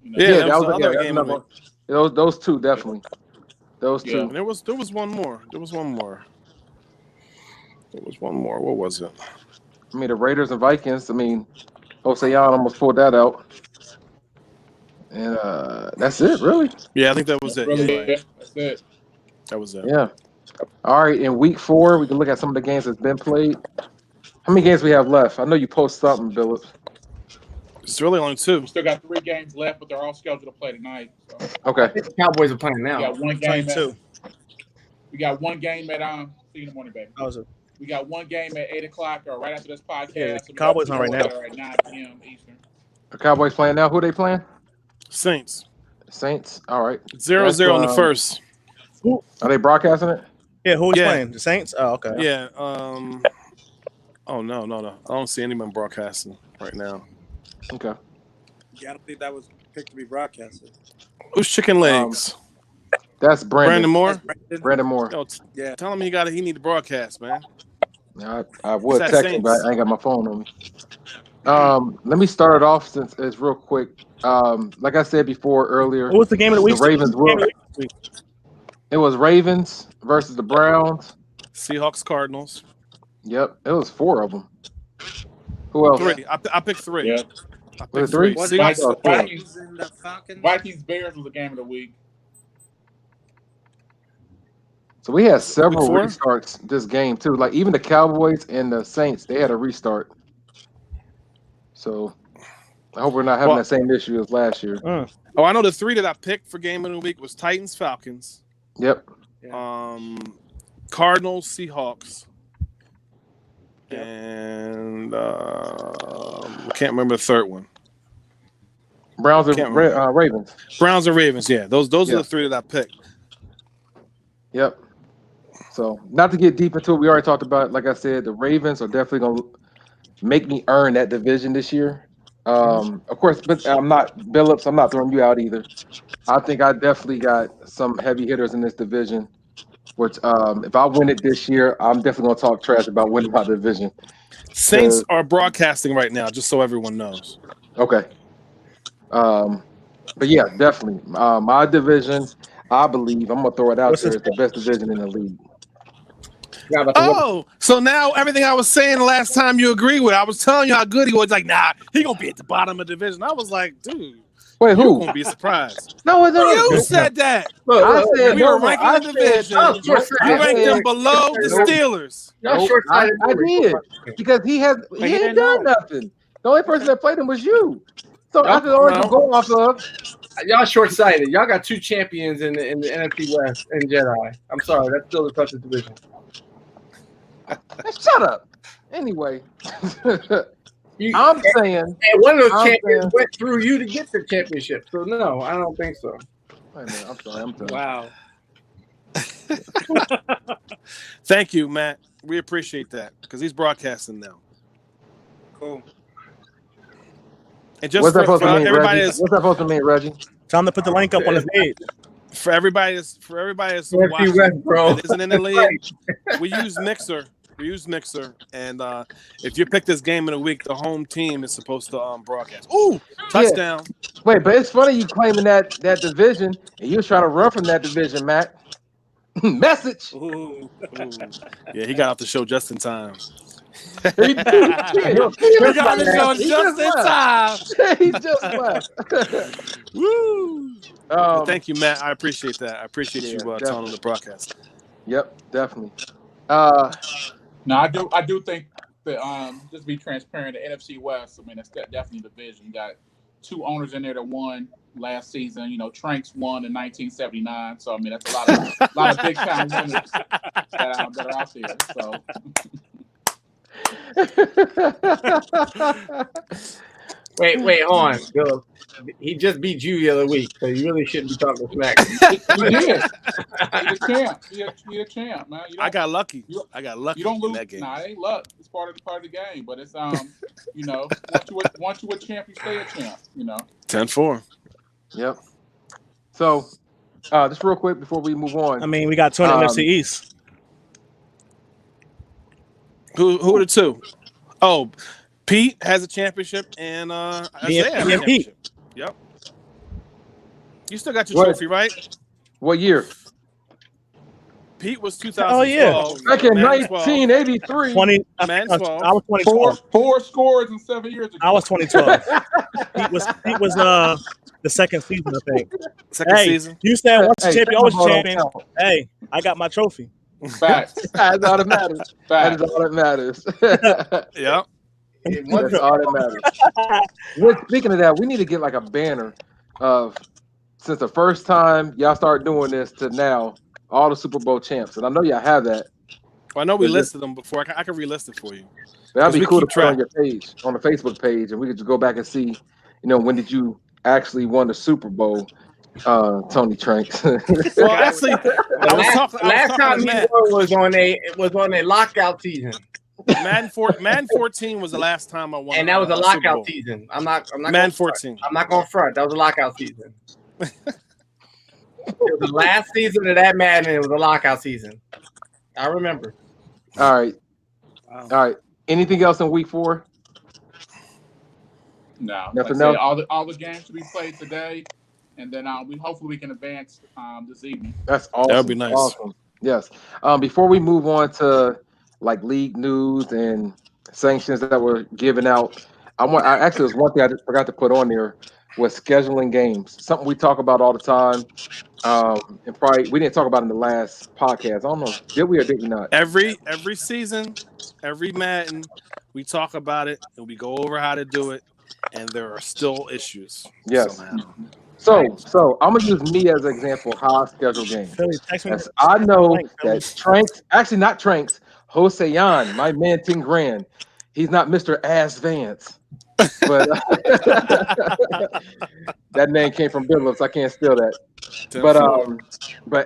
Yeah, that was the yeah, other that's game of the another week. one. Those two definitely. Those Yeah. two. And there was one more. There was one more. What was it? I mean, the Raiders and Vikings. I mean, Josean almost pulled that out. And that's it, really. Yeah, I think that was it. Really, Yeah, you're right. that's it. That was it. Yeah. All right. In week 4, we can look at some of the games that's been played. How many games we have left? I know you post something, Billups. It's really only 2. We still got 3 games left, but they're all scheduled to play tonight. So. Okay. I think the Cowboys are playing now. We got one game. Too. We got one game at See you in the morning, baby. How's it? We got one game at 8:00 or right after this podcast. Yeah, so Cowboys on right now. At 9 p.m. Eastern. The Cowboys playing now. Who are they playing? Saints. Saints. All right. 0-0 in the first. Are they broadcasting it? Yeah, who is playing? The Saints? Oh, okay. Yeah. Oh no. I don't see anyone broadcasting right now. Okay. Yeah, I don't think that was picked to be broadcasted. Who's chicken legs? That's Brandon Moore. Brandon Moore. Yo, Yeah. Tell him he need to broadcast, man. Yeah, I would It's text that him, but Saints. I ain't got my phone on me. Let me start it off since it's real quick. Like I said before earlier, What was the game of the week? the Ravens will. It was Ravens versus the Browns. Seahawks, Cardinals. Yep, it was 4 of them. Who else? 3. I picked 3. Yeah. I Was picked it 3? 3. What Seahawks. Vikings and the Falcons? Vikings Bears was the game of the week. So we had several Week 4? restarts this game too. Like even the Cowboys and the Saints, they had a restart. So I hope we're not having that same issue as last year. Oh, I know the 3 that I picked for game of the week was Titans, Falcons. Yep. Cardinals, Seahawks. And I can't remember the third one. Browns and Ravens. Browns and Ravens, yeah. Those are the 3 that I picked. Yep. So not to get deep into it, we already talked about it. Like I said, the Ravens are definitely gonna make me earn that division this year. Of course, but I'm not Billups, I'm not throwing you out either. I think I definitely got some heavy hitters in this division. Which if I win it this year, I'm definitely gonna talk trash about winning my division. Saints are broadcasting right now, just so everyone knows. Okay. But yeah, definitely. My division, I believe, I'm gonna throw it out there, it's the best division in the league. Oh, so now everything I was saying the last time you agree with, I was telling you how good he was. Like, nah, he gonna be at the bottom of the division. I was like, dude, wait, who? You gonna be surprised? No, you said that. I said we were ranking the division. You ranked them below the Steelers. I did because he ain't done nothing. The only person that played him was you. So I could already go off of. Y'all short-sighted. Y'all got 2 champions in the NFC West and Jedi. I'm sorry, that's still the toughest division. Shut up. Anyway, I'm saying, and one of those champions went through you to get the championship. So no, I don't think so. Wait a minute, I'm sorry. Wow. Thank you, Matt. We appreciate that because he's broadcasting now. Cool. And just what's that supposed to mean, everybody Reggie? What's that supposed to mean, Reggie? Tell him to put the link up on his page. For everybody that's watching, that isn't in the league, we use Mixer. And if you pick this game in a week, the home team is supposed to broadcast. Ooh, touchdown! Yeah. Wait, but it's funny you claiming that division, and you was trying to run from that division, Matt. Message. Ooh. Yeah, he got off the show just in time. He got off the show just in time. He just left. Woo! Thank you, Matt. I appreciate that. I appreciate you telling him to broadcast. Yep, definitely. No, I do think that just to be transparent, the NFC West, I mean, that's definitely a division. You got 2 owners in there that won last season. You know, Tranks won in 1979. So I mean, that's a lot of big time winners that are out there. So Wait, on, Bill. He just beat you the other week, so you really shouldn't be talking smack. He did. He a champ. He a champ, man. I got lucky. You I got lucky you don't in lose. that game. Nah, it ain't luck. It's part of the game. But it's you know, once you a champ, you stay a champ. You know. 10-4. Yep. So, just real quick before we move on. I mean, we got 20 NFC East. Who are the two? Oh, Pete has a championship, and Isaiah has a championship. Yep. You still got your trophy, right? What year? Pete was 2012. Oh, yeah. Back in 1983. 20. Man, I was 2012. Four scores in 7 years ago. I was 2012. Pete was the second season, I think. Second season. You said once the champion, always champion. Count. Hey, I got my trophy. Facts. That's all that matters. That is all that matters. Yeah. That's all that matters. Speaking of that, we need to get like a banner of since the first time y'all started doing this to now, all the Super Bowl champs. And I know y'all have that. Well, I know we listed them before. I can relist it for you. That'd be cool to put on your page, on the Facebook page, and we could just go back and see, when did you actually won the Super Bowl, Tony Tranks. Well, actually, last time he won was on a lockout season. Madden 14 was the last time I won. And that was a lockout season. I'm not Madden 14. I'm not going front. That was a lockout season. It was the last season of that Madden. It was a lockout season. I remember. All right. Wow. All right. Anything else in week 4? No. Nothing else. All the games to be played today, and then hopefully we can advance this evening. That's awesome. That would be nice. Awesome. Yes. Before we move on to like league news and sanctions that were given out, actually there's one thing I just forgot to put on there was scheduling games. Something we talk about all the time. And probably we didn't talk about it in the last podcast. I don't know, did we or did we not? Every season, every Madden, we talk about it and we go over how to do it, and there are still issues. Yes. Somehow. So I'm gonna use me as an example of how I schedule games. I know that Tranks, actually not Tranks, Josean, my man 10 grand. He's not Mr. Ass Vance. But that name came from Billups. I can't steal that. But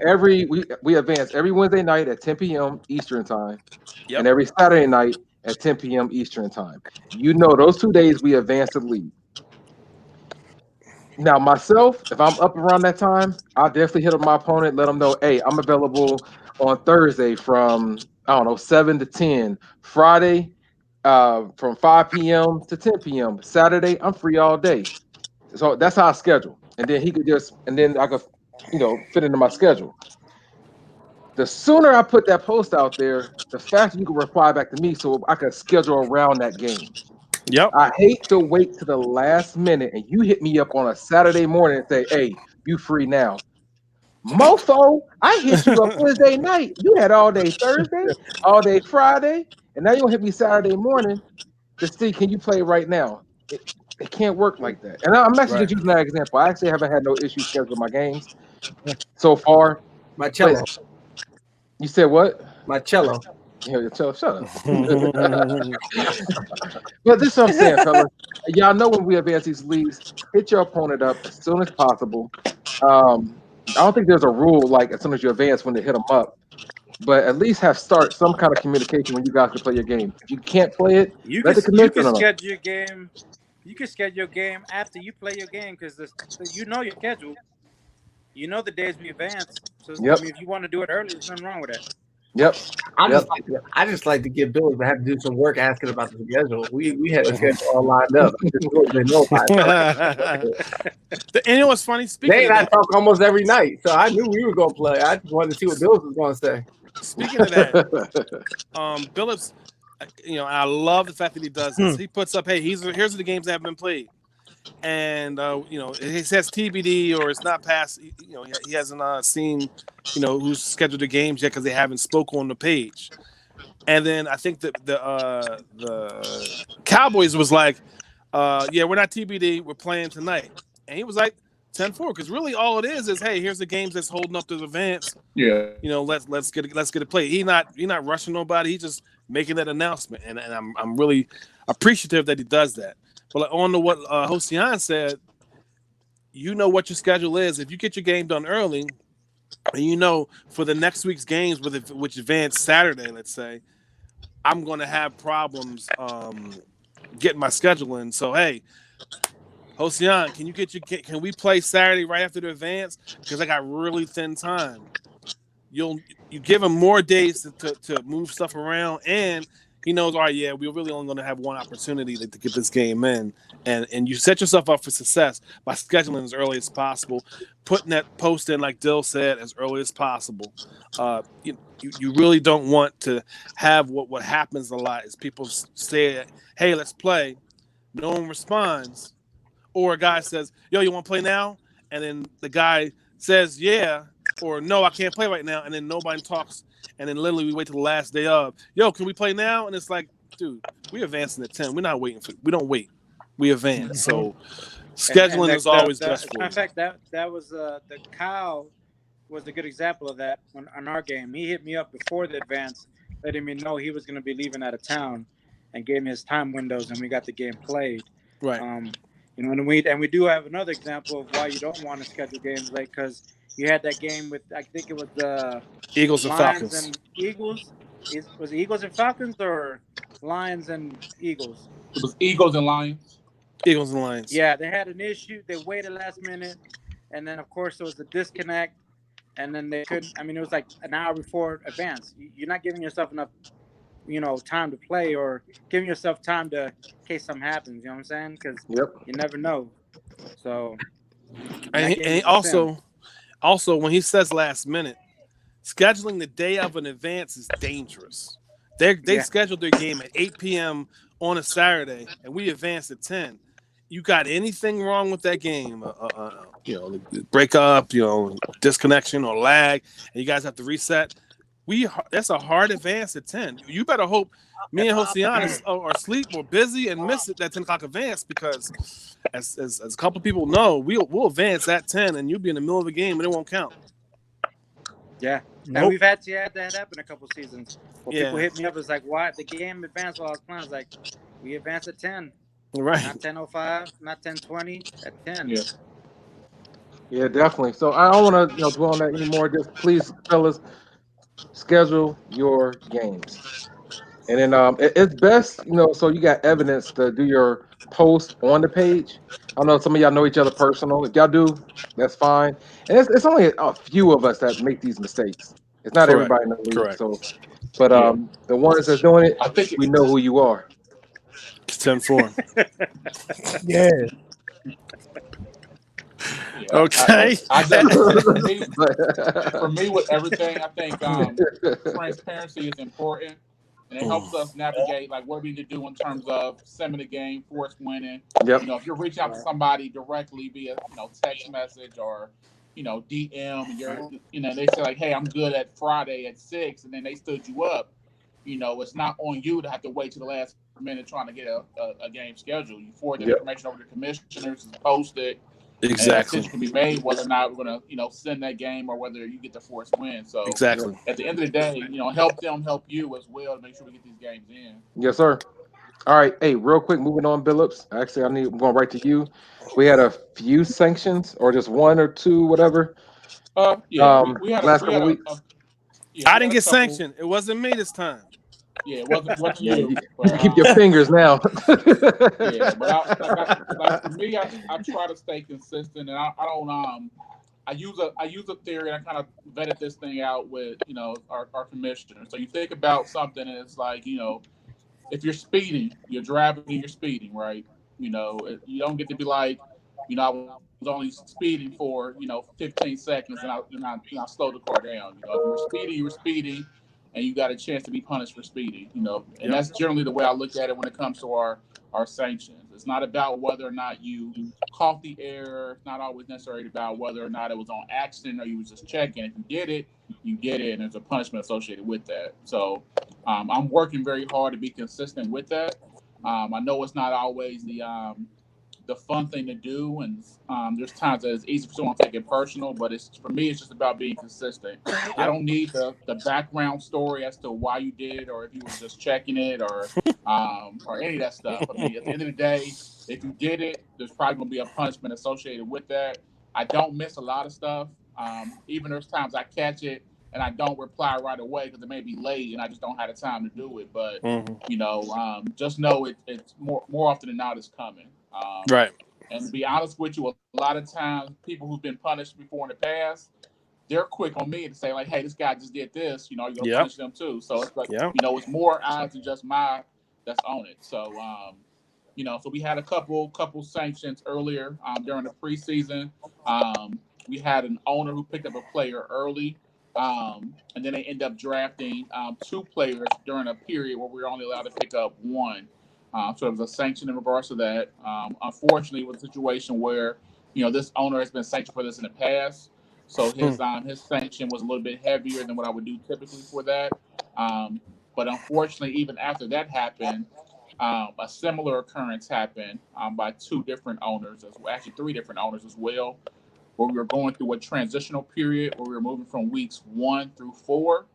we advance every Wednesday night at 10 p.m. Eastern time, and every Saturday night at 10 p.m. Eastern time. Those 2 days we advance the league. Now myself, if I'm up around that time, I'll definitely hit up my opponent, let them know, hey, I'm available on Thursday from 7 to 10. Friday, from 5 p.m. to 10 p.m. Saturday, I'm free all day. So that's how I schedule. And then I could, fit into my schedule. The sooner I put that post out there, the faster you can reply back to me so I can schedule around that game. Yep. I hate to wait to the last minute and you hit me up on a Saturday morning and say, hey, you free now. Mofo, I hit you up Wednesday night. You had all day Thursday, all day Friday, and now you'll hit me Saturday morning to see, can you play right now? It can't work like that. And I'm actually just using that example. I actually haven't had no issues scheduling my games so far. My cello. You said what? My cello. Yeah, your cello. Shut up. But this is what I'm saying, fellas. Y'all know when we advance these leagues, hit your opponent up as soon as possible. I don't think there's a rule like as soon as you advance when they hit them up, but at least start some kind of communication when you guys can play your game. If you can't play it, you let can the commissioner know. schedule your game. You can schedule your game after you play your game because you know your schedule. You know the days we advance. So I mean, if you want to do it early, there's nothing wrong with that. Yep. I just like to get Bills to have to do some work asking about the schedule. We had a schedule all lined up. And what's funny? They and I talk almost every night, so I knew we were going to play. I just wanted to see what Bills was going to say. Speaking of that, Billups, I love the fact that he does this. He puts up, hey, here's the games that have been played. And it says TBD or it's not past. He hasn't seen who's scheduled the games yet because they haven't spoken on the page. And then I think that the Cowboys was like, yeah, we're not TBD, we're playing tonight. And he was like 10-4 because really all it is hey, here's the games that's holding up the advance. Yeah, let's get it played. He's not rushing nobody. He's just making that announcement, and I'm really appreciative that he does that. But on to what Josean said, you know what your schedule is. If you get your game done early, and you know for the next week's games, which advance Saturday, let's say, I'm going to have problems getting my schedule in. So hey, Josean, can we play Saturday right after the advance? Because I got really thin time. You give him more days to move stuff around, and he knows, all right, yeah, we're really only going to have one opportunity to get this game in, and you set yourself up for success by scheduling as early as possible, putting that post in, like Dill said, as early as possible. You really don't want to have what happens a lot is people say, hey, let's play. No one responds. Or a guy says, yo, you want to play now? And then the guy says, yeah, or no, I can't play right now. And then nobody talks. And then literally we wait till the last day of, yo, can we play now? And it's like, dude, we're advancing at 10. We're not waiting we don't wait. We advance. So scheduling is always best for you. In fact, that was the Kyle was a good example of that on our game. He hit me up before the advance, letting me know he was going to be leaving out of town, and gave me his time windows, and we got the game played. Right. And we do have another example of why you don't want to schedule games late, because you had that game with, I think it was the Eagles and Falcons. And Eagles. Was it Eagles and Falcons or Lions and Eagles? It was Eagles and Lions. Eagles and Lions. Yeah, they had an issue. They waited last minute, and then of course there was a disconnect, and then they couldn't. I mean, it was like an hour before advance. You're not giving yourself enough, time to play, or giving yourself time in case something happens. You know what I'm saying? Because you never know. So, and also when he says last minute, scheduling the day of an advance is dangerous. They scheduled their game at 8 p.m. on a Saturday, and we advanced at 10. You got anything wrong with that game? Break up, disconnection or lag, and you guys have to reset. That's a hard advance at 10. You better hope me and Josean are asleep or busy and miss it, that 10 o'clock advance, because as a couple of people know, we'll advance at 10, and you'll be in the middle of the game and it won't count. Yeah. Nope. And we've had that happen a couple seasons. People hit me up, it's like, why the game advanced while I was playing? It's like, we advanced at 10. Right. Not 10:05, not 10:20, at 10. Yeah. Yeah, definitely. So I don't want to dwell on that anymore. Just please, fellas, schedule your games. And then it's best, so you got evidence to do your post on the page. I know some of y'all know each other personal. If y'all do, that's fine. And it's only a few of us that make these mistakes. It's not everybody in the league. Correct. So, but the ones that's doing it, I think we know who you are. 10-4. Yeah. Okay. For me, with everything, I think transparency is important, and it helps us navigate what we need to do in terms of sending the game, force winning. Yep. If you're reaching out to somebody directly via text message or DM, they say like, hey, I'm good at Friday at 6, and then they stood you up. It's not on you to have to wait to the last minute trying to get a game scheduled. You forward the information over to the commissioners, and post it. Exactly. And a decision can be made whether or not we're going to, send that game or whether you get the force win. So exactly. At the end of the day, help them help you as well to make sure we get these games in. Yes, sir. All right. Hey, real quick, moving on, Billups. Actually, I'm going right to you. We had a few sanctions, or just one or two, whatever. We had last couple weeks. I didn't get sanctioned. It wasn't me this time. Yeah, it wasn't you. You can keep your fingers now. Yeah, but for me, I try to stay consistent, and I don't. I use a theory, and I kind of vetted this thing out with our commissioner. So you think about something, and it's like if you're speeding, you're driving and you're speeding, right? You don't get to be like, I was only speeding for 15 seconds, and I slowed the car down. If you were speeding, and you got a chance to be punished for speeding. And that's generally the way I look at it when it comes to our sanctions. It's not about whether or not you caught the error. It's not always necessarily about whether or not it was on accident or you was just checking. If you did it, you get it, and there's a punishment associated with that. So I'm working very hard to be consistent with that. I know it's not always the the fun thing to do, and there's times that it's easy for someone to take it personal, but for me, it's just about being consistent. I don't need the background story as to why you did it, or if you were just checking it, or any of that stuff. I mean, at the end of the day, if you did it, there's probably going to be a punishment associated with that. I don't miss a lot of stuff. Even there's times I catch it and I don't reply right away because it may be late and I just don't have the time to do it. But just know it's more often than not it's coming. Right. And to be honest with you, a lot of times people who've been punished before in the past, they're quick on me to say like, "Hey, this guy just did this. You're gonna punish them too." So it's like, it's more eyes than just my that's on it. So so we had a couple sanctions earlier during the preseason. We had an owner who picked up a player early, and then they end up drafting 2 players during a period where we were only allowed to pick up 1. So it was a sanction in regards to that. Unfortunately, it was a situation where this owner has been sanctioned for this in the past, so his sanction was a little bit heavier than what I would do typically for that. But unfortunately, even after that happened, a similar occurrence happened by 2 different owners, actually 3 different owners as well, where we were going through a transitional period where we were moving from weeks 1 through 4.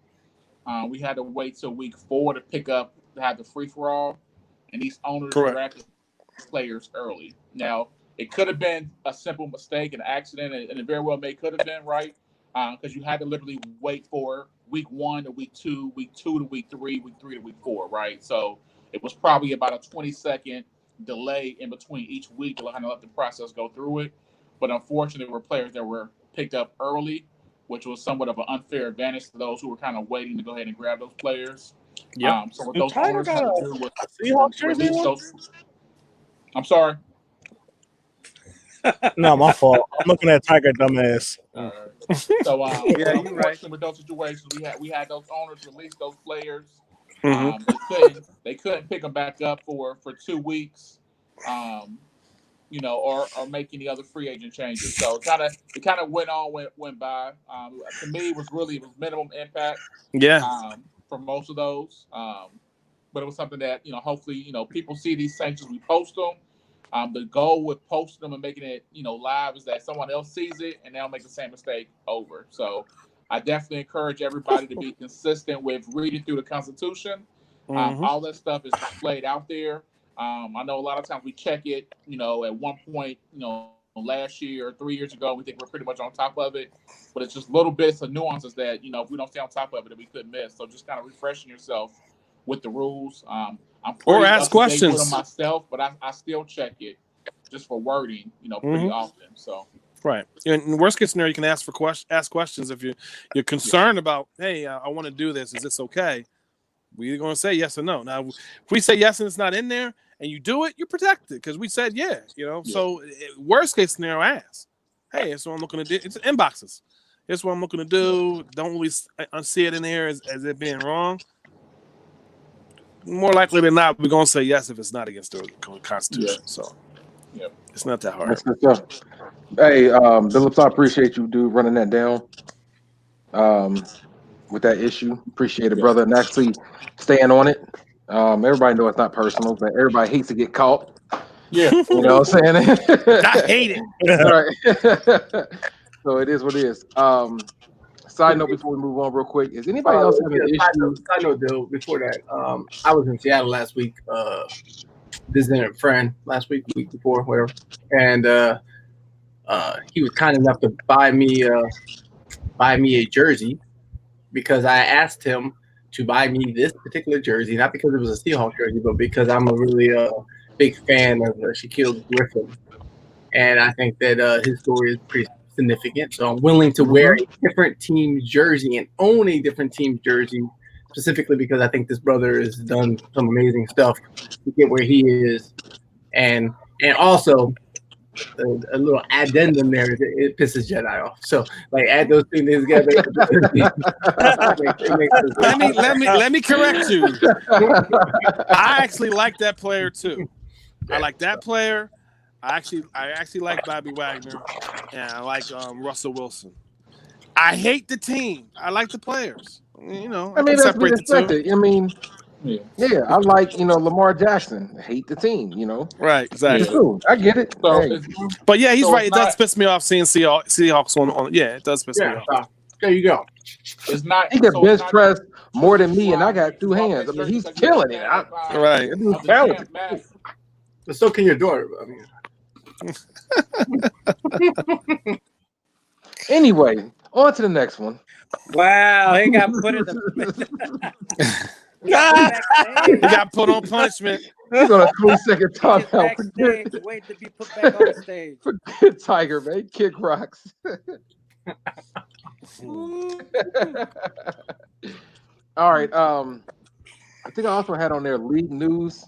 We had to wait till week 4 to have the free for all, and these owners drafted players early. Now, it could have been a simple mistake, an accident, and it very well could have been, right? Because you had to literally wait for week 1 to week 2, week 2 to week 3, week 3 to week 4, right? So it was probably about a 20-second delay in between each week to kind of let the process go through it. But unfortunately, there were players that were picked up early, which was somewhat of an unfair advantage to those who were kind of waiting to go ahead and grab those players. So what those owners had to do was Seahawks jersey release those. I'm sorry. No, my fault. I'm looking at Tiger, dumbass. So you're right. With those situations, we had those owners release those players. Mm-hmm. They couldn't pick them back up for 2 weeks, or make any other free agent changes. So it kind of went by. To me, it was minimum impact. Yeah. For most of those, but it was something that hopefully people see these sanctions, we post them. The goal with posting them and making it live is that someone else sees it and they'll make the same mistake over. So I definitely encourage everybody to be consistent with reading through the Constitution. All that stuff is displayed out there. I know a lot of times we check it, at one point, last year or 3 years ago, we think we're pretty much on top of it, but it's just little bits of nuances that, if we don't stay on top of it, that we could miss. So just kind of refreshing yourself with the rules. I'm pretty ask questions with them myself, but I still check it just for wording, pretty often. So. Right. In worst case scenario, you can ask questions if you're concerned about, hey, I want to do this. Is this okay? We're either going to say yes or no. Now, if we say yes and it's not in there and you do it, you're protected because we said yeah. So worst case scenario, ask. Hey, it's what I'm looking to do. It's inboxes. It's what I'm looking to do. Don't really see it in there as it being wrong. More likely than not, we're going to say yes if it's not against the Constitution. So it's not that hard. That's good stuff. Hey, Billups, I appreciate you, dude, running that down with that issue. Appreciate it, brother. And actually staying on it. Everybody knows it's not personal, but everybody hates to get caught. Yeah. You know what I'm saying? I hate it. Right. So it is what it is. Side note before we move on real quick, is anybody else having an issue? Side note, Bill, before that, I was in Seattle last week, visiting a friend last week before, whatever. And he was kind enough to buy me a jersey because I asked him to buy me this particular jersey, not because it was a Seahawks jersey, but because I'm a really big fan of Shaquille Griffin. And I think that his story is pretty significant. So I'm willing to wear a different team's jersey and own a different team's jersey, specifically because I think this brother has done some amazing stuff to get where he is. And also a little addendum there, it pisses Jedi off. So add those two things together. Let me correct you. I actually like that player too. I like that player. I actually like Bobby Wagner, and I like Russell Wilson. I hate the team. I like the players. I mean, that's to be expected. I mean, Yeah. Yeah, I like Lamar Jackson. Hate the team. Right, It's exactly. cool. I get it. So Hey, it's But yeah, he's so right. it's It does not piss me off seeing Seahawks on. Yeah, it does piss me Yeah. off. So, there you go. it's not he could so it's bench not press more than you me, and I got two bought hands. that I mean, jersey he's because you're a killing it. fan Right. That dude's of the talented. champ, Matt. But so can your daughter. I mean, Anyway, on to the next one. Wow, he got put in the. He got put backstage. He got put on punishment. He's on a 20-second He just timeout. backstage waiting to be put back on the stage. Forget Tiger, man. Kick rocks. All right. I think I also had on there league news.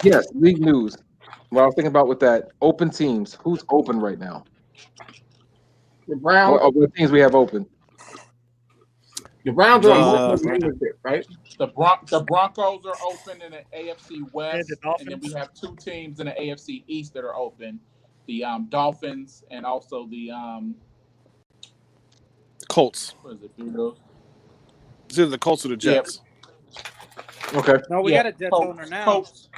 Yes, league news. What I was thinking about with that open teams. Who's open right now? the Browns. What teams we have open? The Browns are on Uh, both membership, right? The Broncos are open in the AFC West, the Dolphins. and then we have two teams in the AFC East that are open: the Dolphins and also the Colts. what is it? Billups? It's either the Colts or the Jets. Okay. No, we got a Jets owner now. Colts.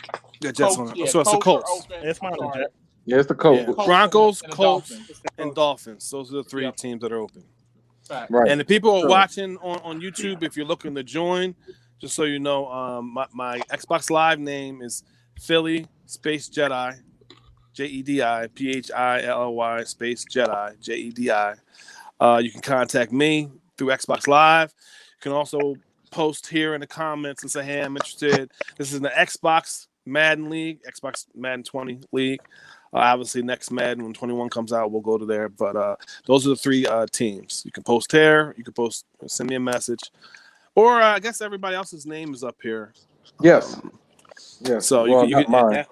Yeah, Jets. Colts, So it's the Colts. are open. It's fine I'm with sorry. that. Yeah, it's the Colts. Yeah. Colts Broncos, and the Colts, Dolphins. and Dolphins. Those are the three Yep. teams that are open. Fact. Right. And the people who are Sure. watching on YouTube, if you're looking to join, just so you know, my Xbox Live name is Philly Space Jedi, Jedi, PHILLY Space Jedi, JEDI. You can contact me through Xbox Live. You can also post here in the comments and say, hey, I'm interested. This is the Xbox Madden League, Xbox Madden 20 League. Obviously, next Madden, when 21 comes out, we'll go to there. But those are the three teams. You can post there. You can send me a message. Or I guess everybody else's name is up here. Yes. Yes. So Well, you not can mine. I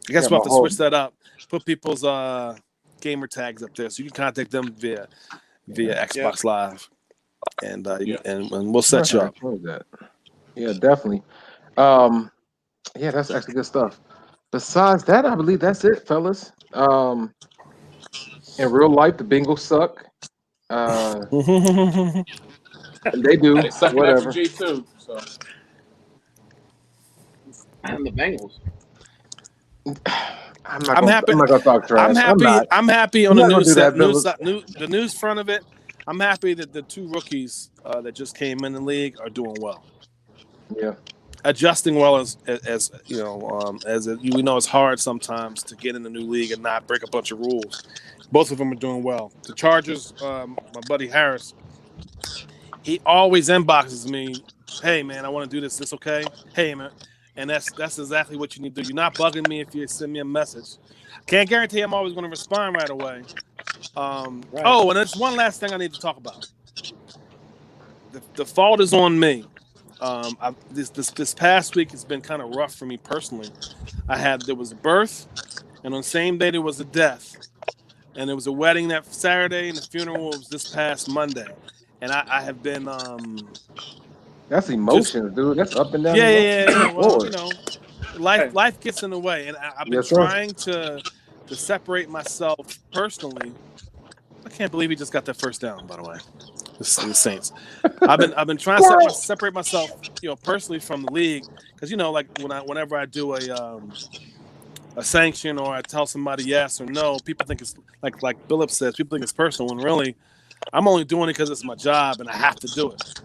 guess Yeah, we'll have to my switch that up. Put people's gamer tags up there. So you can contact them via Xbox Live. And and we'll set you up. Yeah, definitely. Yeah, that's actually good stuff. Besides that, I believe that's it, fellas. In real life, the Bengals suck. They do. They suck at Whatever. FNG too. So And the Bengals. I'm happy. I'm not gonna talk trash. I'm happy on I'm the not gonna do news that, the news front of it. I'm happy that the two rookies that just came in the league are doing well. Yeah. Adjusting well as you know, we know it's hard sometimes to get in the new league and not break a bunch of rules. Both of them are doing well. The Chargers, my buddy Harris, he always inboxes me, hey man, I want to do this. This okay? Hey man, and that's exactly what you need to do. You're not bugging me if you send me a message. Can't guarantee I'm always going to respond right away. Right. Oh, and there's one last thing I need to talk about. The fault is on me. This past week has been kind of rough for me personally. There was a birth, and on the same day there was a death, and there was a wedding that Saturday, and the funeral was this past Monday, and I have been That's emotions, dude. That's up and down. yeah. Well, Lord. you know, life gets in the way, and I've been Yes, sir. trying to separate myself personally. I can't believe he just got that first down, by the way. The Saints. I've been trying to separate myself, personally from the league, because like whenever I do a sanction or I tell somebody yes or no, people think it's like Billups says, people think it's personal, when really I'm only doing it because it's my job and I have to do it.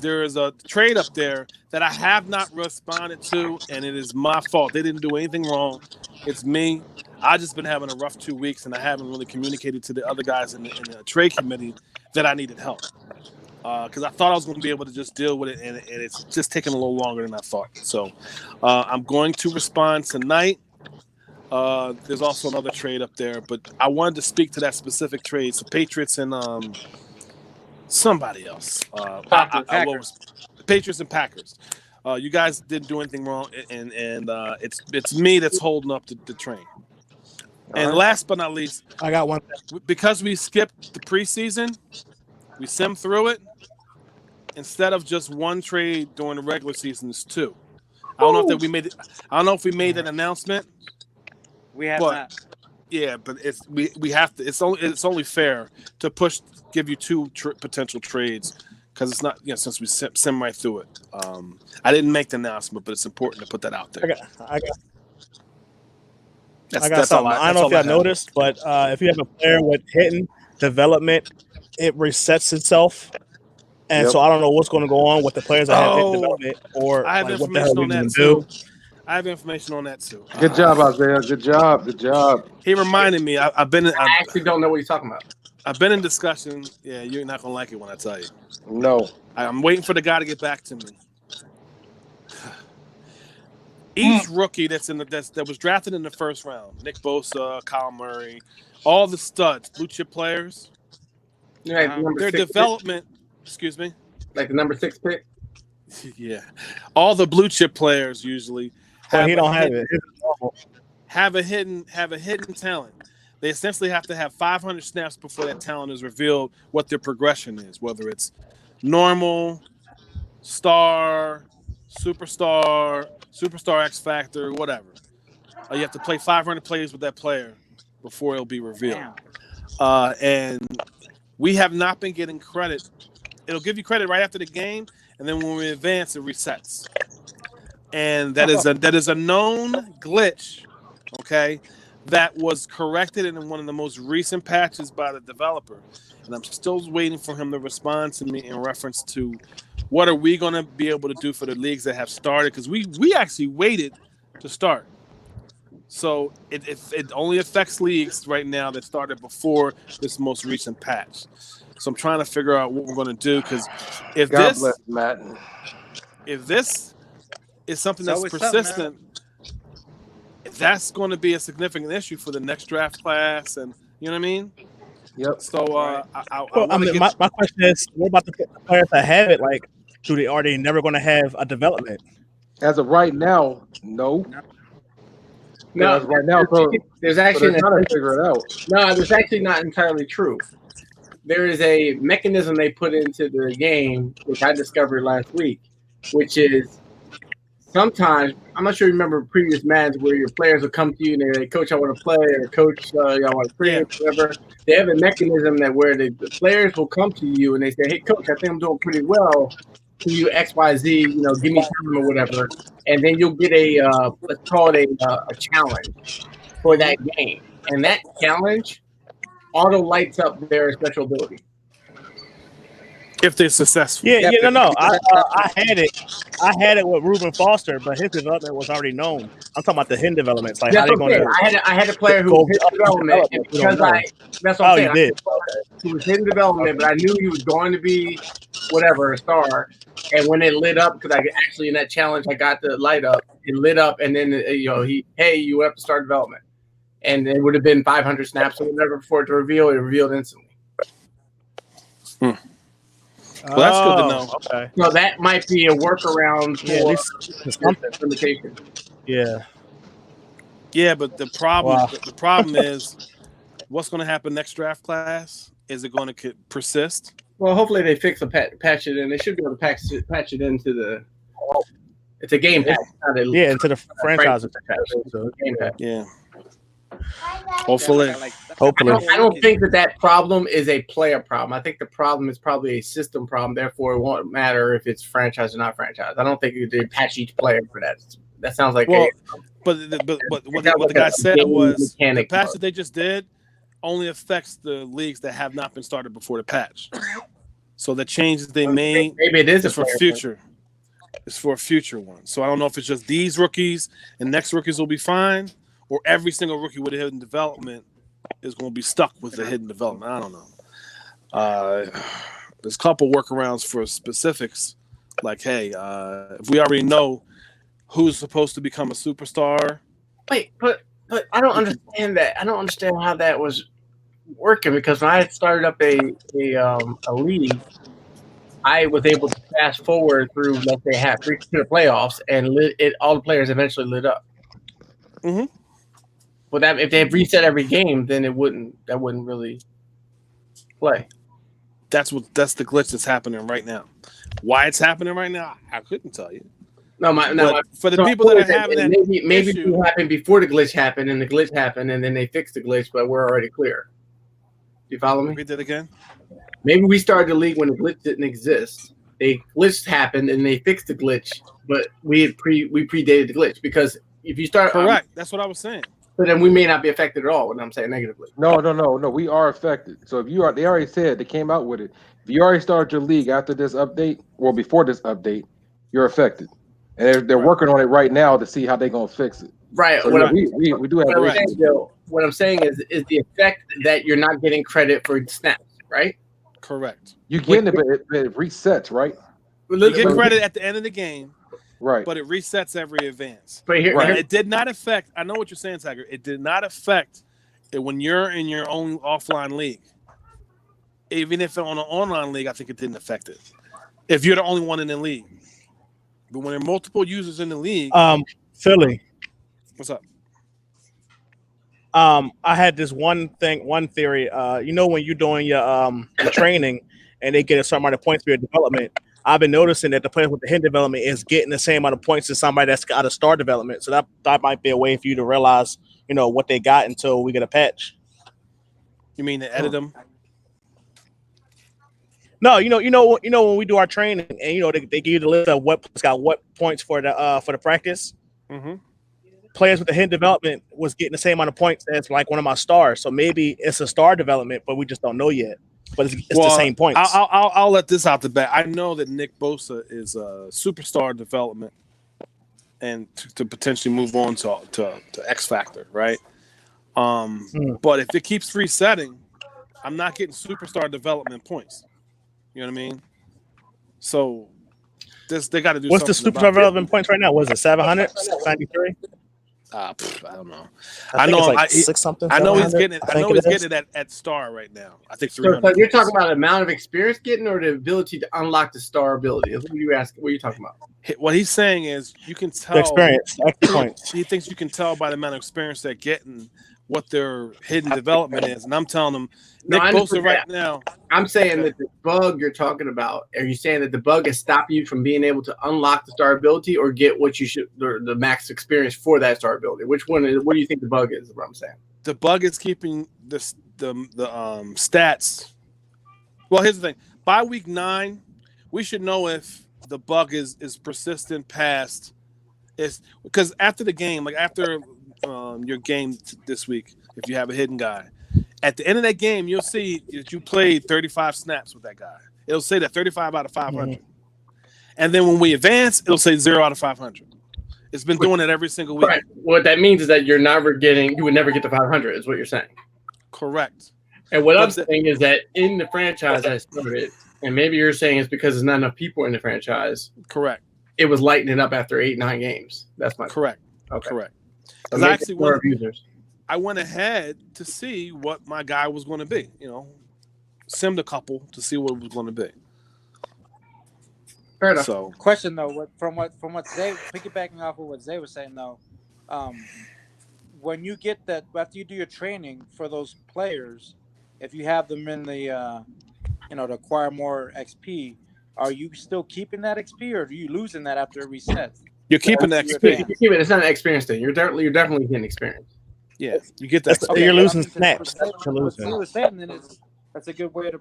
There is a trade up there that I have not responded to, and it is my fault. They didn't do anything wrong. It's me. I just been having a rough 2 weeks, and I haven't really communicated to the other guys in the trade committee that I needed help. Because I thought I was going to be able to just deal with it, and it's just taking a little longer than I thought. So I'm going to respond tonight. There's also another trade up there, but I wanted to speak to that specific trade. It's the Patriots and somebody else. Patriots and Packers. You guys didn't do anything wrong, and it's me that's holding up the train. And last but not least, I got one. Because we skipped the preseason, we simmed through it. Instead of just one trade during the regular season, it's two. I don't know if we made that announcement. We have not. Yeah, but we have to. It's only fair to give you two potential trades because it's not, since we sim right through it. I didn't make the announcement, but it's important to put that out there. I got something. I don't know if y'all noticed, but if you have a player with hidden development, it resets itself. And so I don't know what's going to go on with the players that have hidden development, or I have what the hell information on that do. I have information on that too. Good job, Isaiah. Good job. He reminded me. I actually don't know what he's talking about. I've been in discussion. Yeah, you're not gonna like it when I tell you. No. I'm waiting for the guy to get back to me. Each rookie that was drafted in the first round, Nick Bosa, Kyle Murray, all the studs, blue chip players, their development. Excuse me. Like the number 6 pick. Yeah, all the blue chip players usually have a hidden talent. They essentially have to have 500 snaps before that talent is revealed. What their progression is, whether it's normal, star, superstar X Factor, whatever. You have to play 500 plays with that player before it'll be revealed. And we have not been getting credit. It'll give you credit right after the game, and then when we advance, it resets. And that is a known glitch, okay, that was corrected in one of the most recent patches by the developer. And I'm still waiting for him to respond to me in reference to what are we going to be able to do for the leagues that have started, because we actually waited to start. So it only affects leagues right now that started before this most recent patch. So I'm trying to figure out what we're going to do, because if this is something that's persistent, that's going to be a significant issue for the next draft class, and you know what I mean? Yep. So my question is, what about the players that have it? Like, are they never going to have a development? As of right now, no. No, right now, there's actually trying to figure it out. No, that's actually not entirely true. There is a mechanism they put into the game, which I discovered last week, which is sometimes, I'm not sure you remember previous Maddens where your players will come to you and they're like, Coach, I want to play, or Coach, y'all want to play, whatever. They have a mechanism that where the players will come to you and they say, hey, Coach, I think I'm doing pretty well. Can you X, Y, Z, give me time or whatever. And then you'll get let's call it a challenge for that game. And that challenge auto lights up their special ability. If they're successful. I had it. I had it with Reuben Foster, but his development was already known. I'm talking about the hidden developments. Like, how they going to? I had a player who was hidden development because that's what I'm saying. You did. He was hidden development, but I knew he was going to be whatever, a star. And when it lit up, because I actually in that challenge I got the light up, it lit up, and then you have to start development, and it would have been 500 snaps or whatever for it to reveal. It revealed instantly. Well, that's good to know. Okay. So that might be a workaround for limitation. Yeah, but the problem is, what's going to happen next draft class? Is it going to persist? Well, hopefully they fix patch it in. They should be able to patch it into the. It's a game patch. Into the franchise patch. So game patch. Yeah. Hopefully. I don't think that problem is a player problem. I think the problem is probably a system problem. Therefore, it won't matter if it's franchise or not franchise. I don't think they patch each player for that. That sounds like but what the guy said was the patch that they just did only affects the leagues that have not been started before the patch. So the changes they made maybe it is for future. It's for a future one. So I don't know if it's just these rookies and next rookies will be fine, or every single rookie with a hidden development is going to be stuck with the hidden development. I don't know. There's a couple workarounds for specifics, like, hey, if we already know who's supposed to become a superstar. Wait, but I don't understand that. I don't understand how that was working, because when I started up a league, I was able to fast forward through, let's say, to the playoffs, and all the players eventually lit up. Mm-hmm. Well, that if they reset every game, then that wouldn't really play. That's the glitch that's happening right now. Why it's happening right now, I couldn't tell you. For the people that are having that maybe issue, it happened before the glitch happened, and the glitch happened, and then they fixed the glitch, but we're already clear. You follow me? Repeat that again. Maybe we started the league when the glitch didn't exist. A glitch happened and they fixed the glitch, but we predated the glitch because if you start correct, that's what I was saying. So then we may not be affected at all when I'm saying negatively. No. We are affected. So if you are, they already said they came out with it. If you already started your league after this update, or before this update, you're affected, and they're working on it right now to see how they're gonna fix it. Right. So we do have issues. What I'm saying is the effect that you're not getting credit for snaps, right? Correct. You get it, but it resets, right? You get credit at the end of the game. Right. But it resets every advance. But here, it did not affect. I know what you're saying, Tiger. It did not affect it when you're in your own offline league. Even if on an online league, I think it didn't affect it. If you're the only one in the league. But when there are multiple users in the league. Philly. What's up? I had this one theory. When you're doing your training and they get a certain amount of points for your development, I've been noticing that the player with the hidden development is getting the same amount of points as somebody that's got a star development. So that might be a way for you to realize, what they got until we get a patch. You mean to edit them? No, when we do our training and they give you the list of what got what points for the practice. Mm-hmm. Players with the hidden development was getting the same amount of points as like one of my stars. So maybe it's a star development, but we just don't know yet. But it's the same points. I'll let this out the bat. I know that Nick Bosa is a superstar development, and to potentially move on to X Factor, right? But if it keeps resetting, I'm not getting superstar development points. You know what I mean? So they got to do. What's the superstar development points right now? Was it 793? I don't know. I know it's like 6 something. I know he's getting it. I know he's getting it at star right now. I think 300. So you're talking about the amount of experience getting, or the ability to unlock the star ability? What are you asking? What are you talking about? What he's saying is you can tell the experience. Points. He thinks you can tell by the amount of experience they're getting what their hidden development is, and I'm telling him Nick Bosa right now. I'm saying that the bug you're talking about. Are you saying that the bug is stopping you from being able to unlock the star ability or get what you should, the max experience for that star ability? Which one is? What do you think the bug is? What I'm saying. The bug is keeping the stats. Well, here's the thing. By week 9, we should know if the bug is persistent past. Is because after the game, like after your game this week, if you have a hidden guy, at the end of that game, you'll see that you played 35 snaps with that guy. It'll say that 35 out of 500. And then when we advance, it'll say 0 out of 500. It's been doing it every single week. Right. What that means is that you would never get the 500 is what you're saying. Correct. And what I'm saying is that in the franchise I started, and maybe you're saying it's because there's not enough people in the franchise. Correct. It was lightening up after 8-9 games. That's my correct. Okay. Correct. Because I went ahead to see what my guy was going to be. Simmed a couple to see what it was going to be. Fair enough. So, question though, from what Zay, piggybacking off of what Zay was saying though, when you get that after you do your training for those players, if you have them in the to acquire more XP, are you still keeping that XP or are you losing that after it resets? You're keeping that XP. It's not an experience thing. You're definitely getting experience. Yeah, you get that. Okay, you're losing snaps. What you were saying then is that's a good way to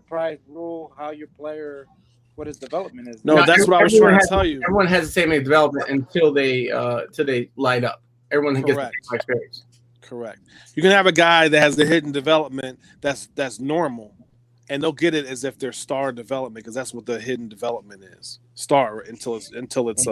rule how your player, what his development is. No, that's what I was trying to tell you. Everyone has the same development until they light up. Everyone gets the same experience. Correct. You can have a guy that has the hidden development that's normal, and they'll get it as if they're star development because that's what the hidden development is. Star until it's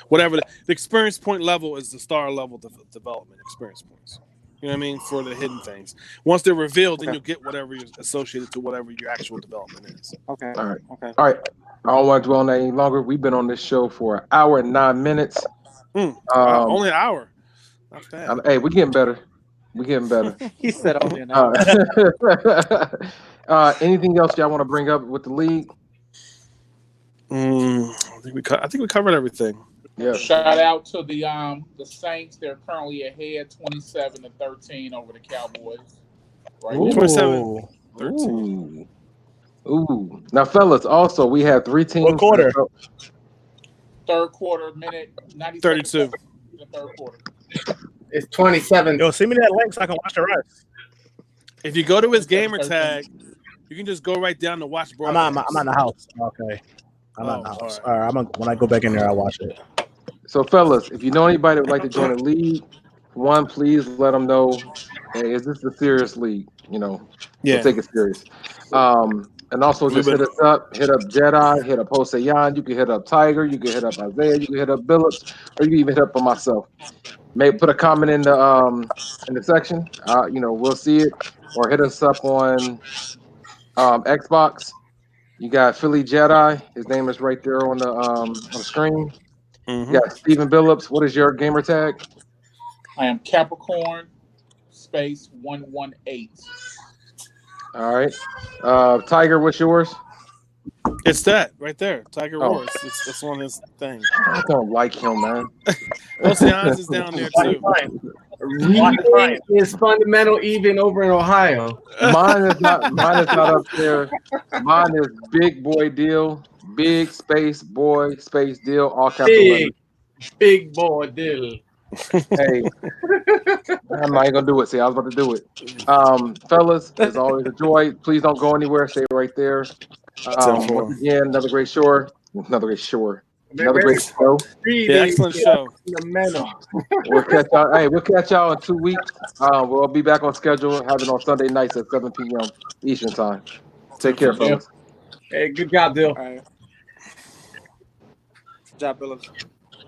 whatever the experience point level is, the star level development experience points. You know what I mean? For the hidden things. Once they're revealed, then you'll get whatever is associated to whatever your actual development is. Okay. All right. Okay. All right. I don't want to dwell on that any longer. We've been on this show for an hour and 9 minutes. Only an hour. Not bad. Hey, we're getting better. He said only an hour. Anything else y'all want to bring up with the league? I think we covered everything. Yeah. Shout out to the Saints. They're currently ahead 27-13 over the Cowboys. Right. 27-13. Ooh. Now, fellas, also we have 3 teams. What quarter? Third quarter, minute 32. In the third quarter. It's 27. Yo, send me that link so I can watch the rest. If you go to his gamer tag, You can just go right down to watch I'm broadcast. at the house. Okay. I'm at the Oh, house. all All right. When I go back in there, I'll watch it. So, fellas, if you know anybody that would like to join a league, one, please let them know, hey, is this a serious league? You know, we'll Yeah. take it serious. And also just hit us up, hit up Jedi, hit up Josean, you can hit up Tiger, you can hit up Isaiah, you can hit up Billups, or you can even hit up for myself. Maybe put a comment in the section. You know, we'll see it, or hit us up on Xbox. You got Philly Jedi. His name is right there on the screen. Mm-hmm. You got Stephen Billups. What is your gamer tag? I am Capricorn space 118. All right. Tiger, what's yours? It's that right there, Tigerroar. Oh. It's on his thing. I don't like him, man. Josean's is down there too. Reading is fundamental even over in Ohio. Mine is not up there. Mine is Big Boy Deal. Big space boy space deal. All capital letters. Big boy deal. Hey, I'm not even gonna do it. See, I was about to do it. Fellas, it's always a joy. Please don't go anywhere. Stay right there. Once again, another great show. Another great show. The excellent show. We'll catch y'all. Hey, we'll catch y'all in 2 weeks. We'll be back on schedule, having on Sunday nights at 7 p.m. Eastern time. Take care, fellas. Hey, good job, Dill. All right. Good job, Billups.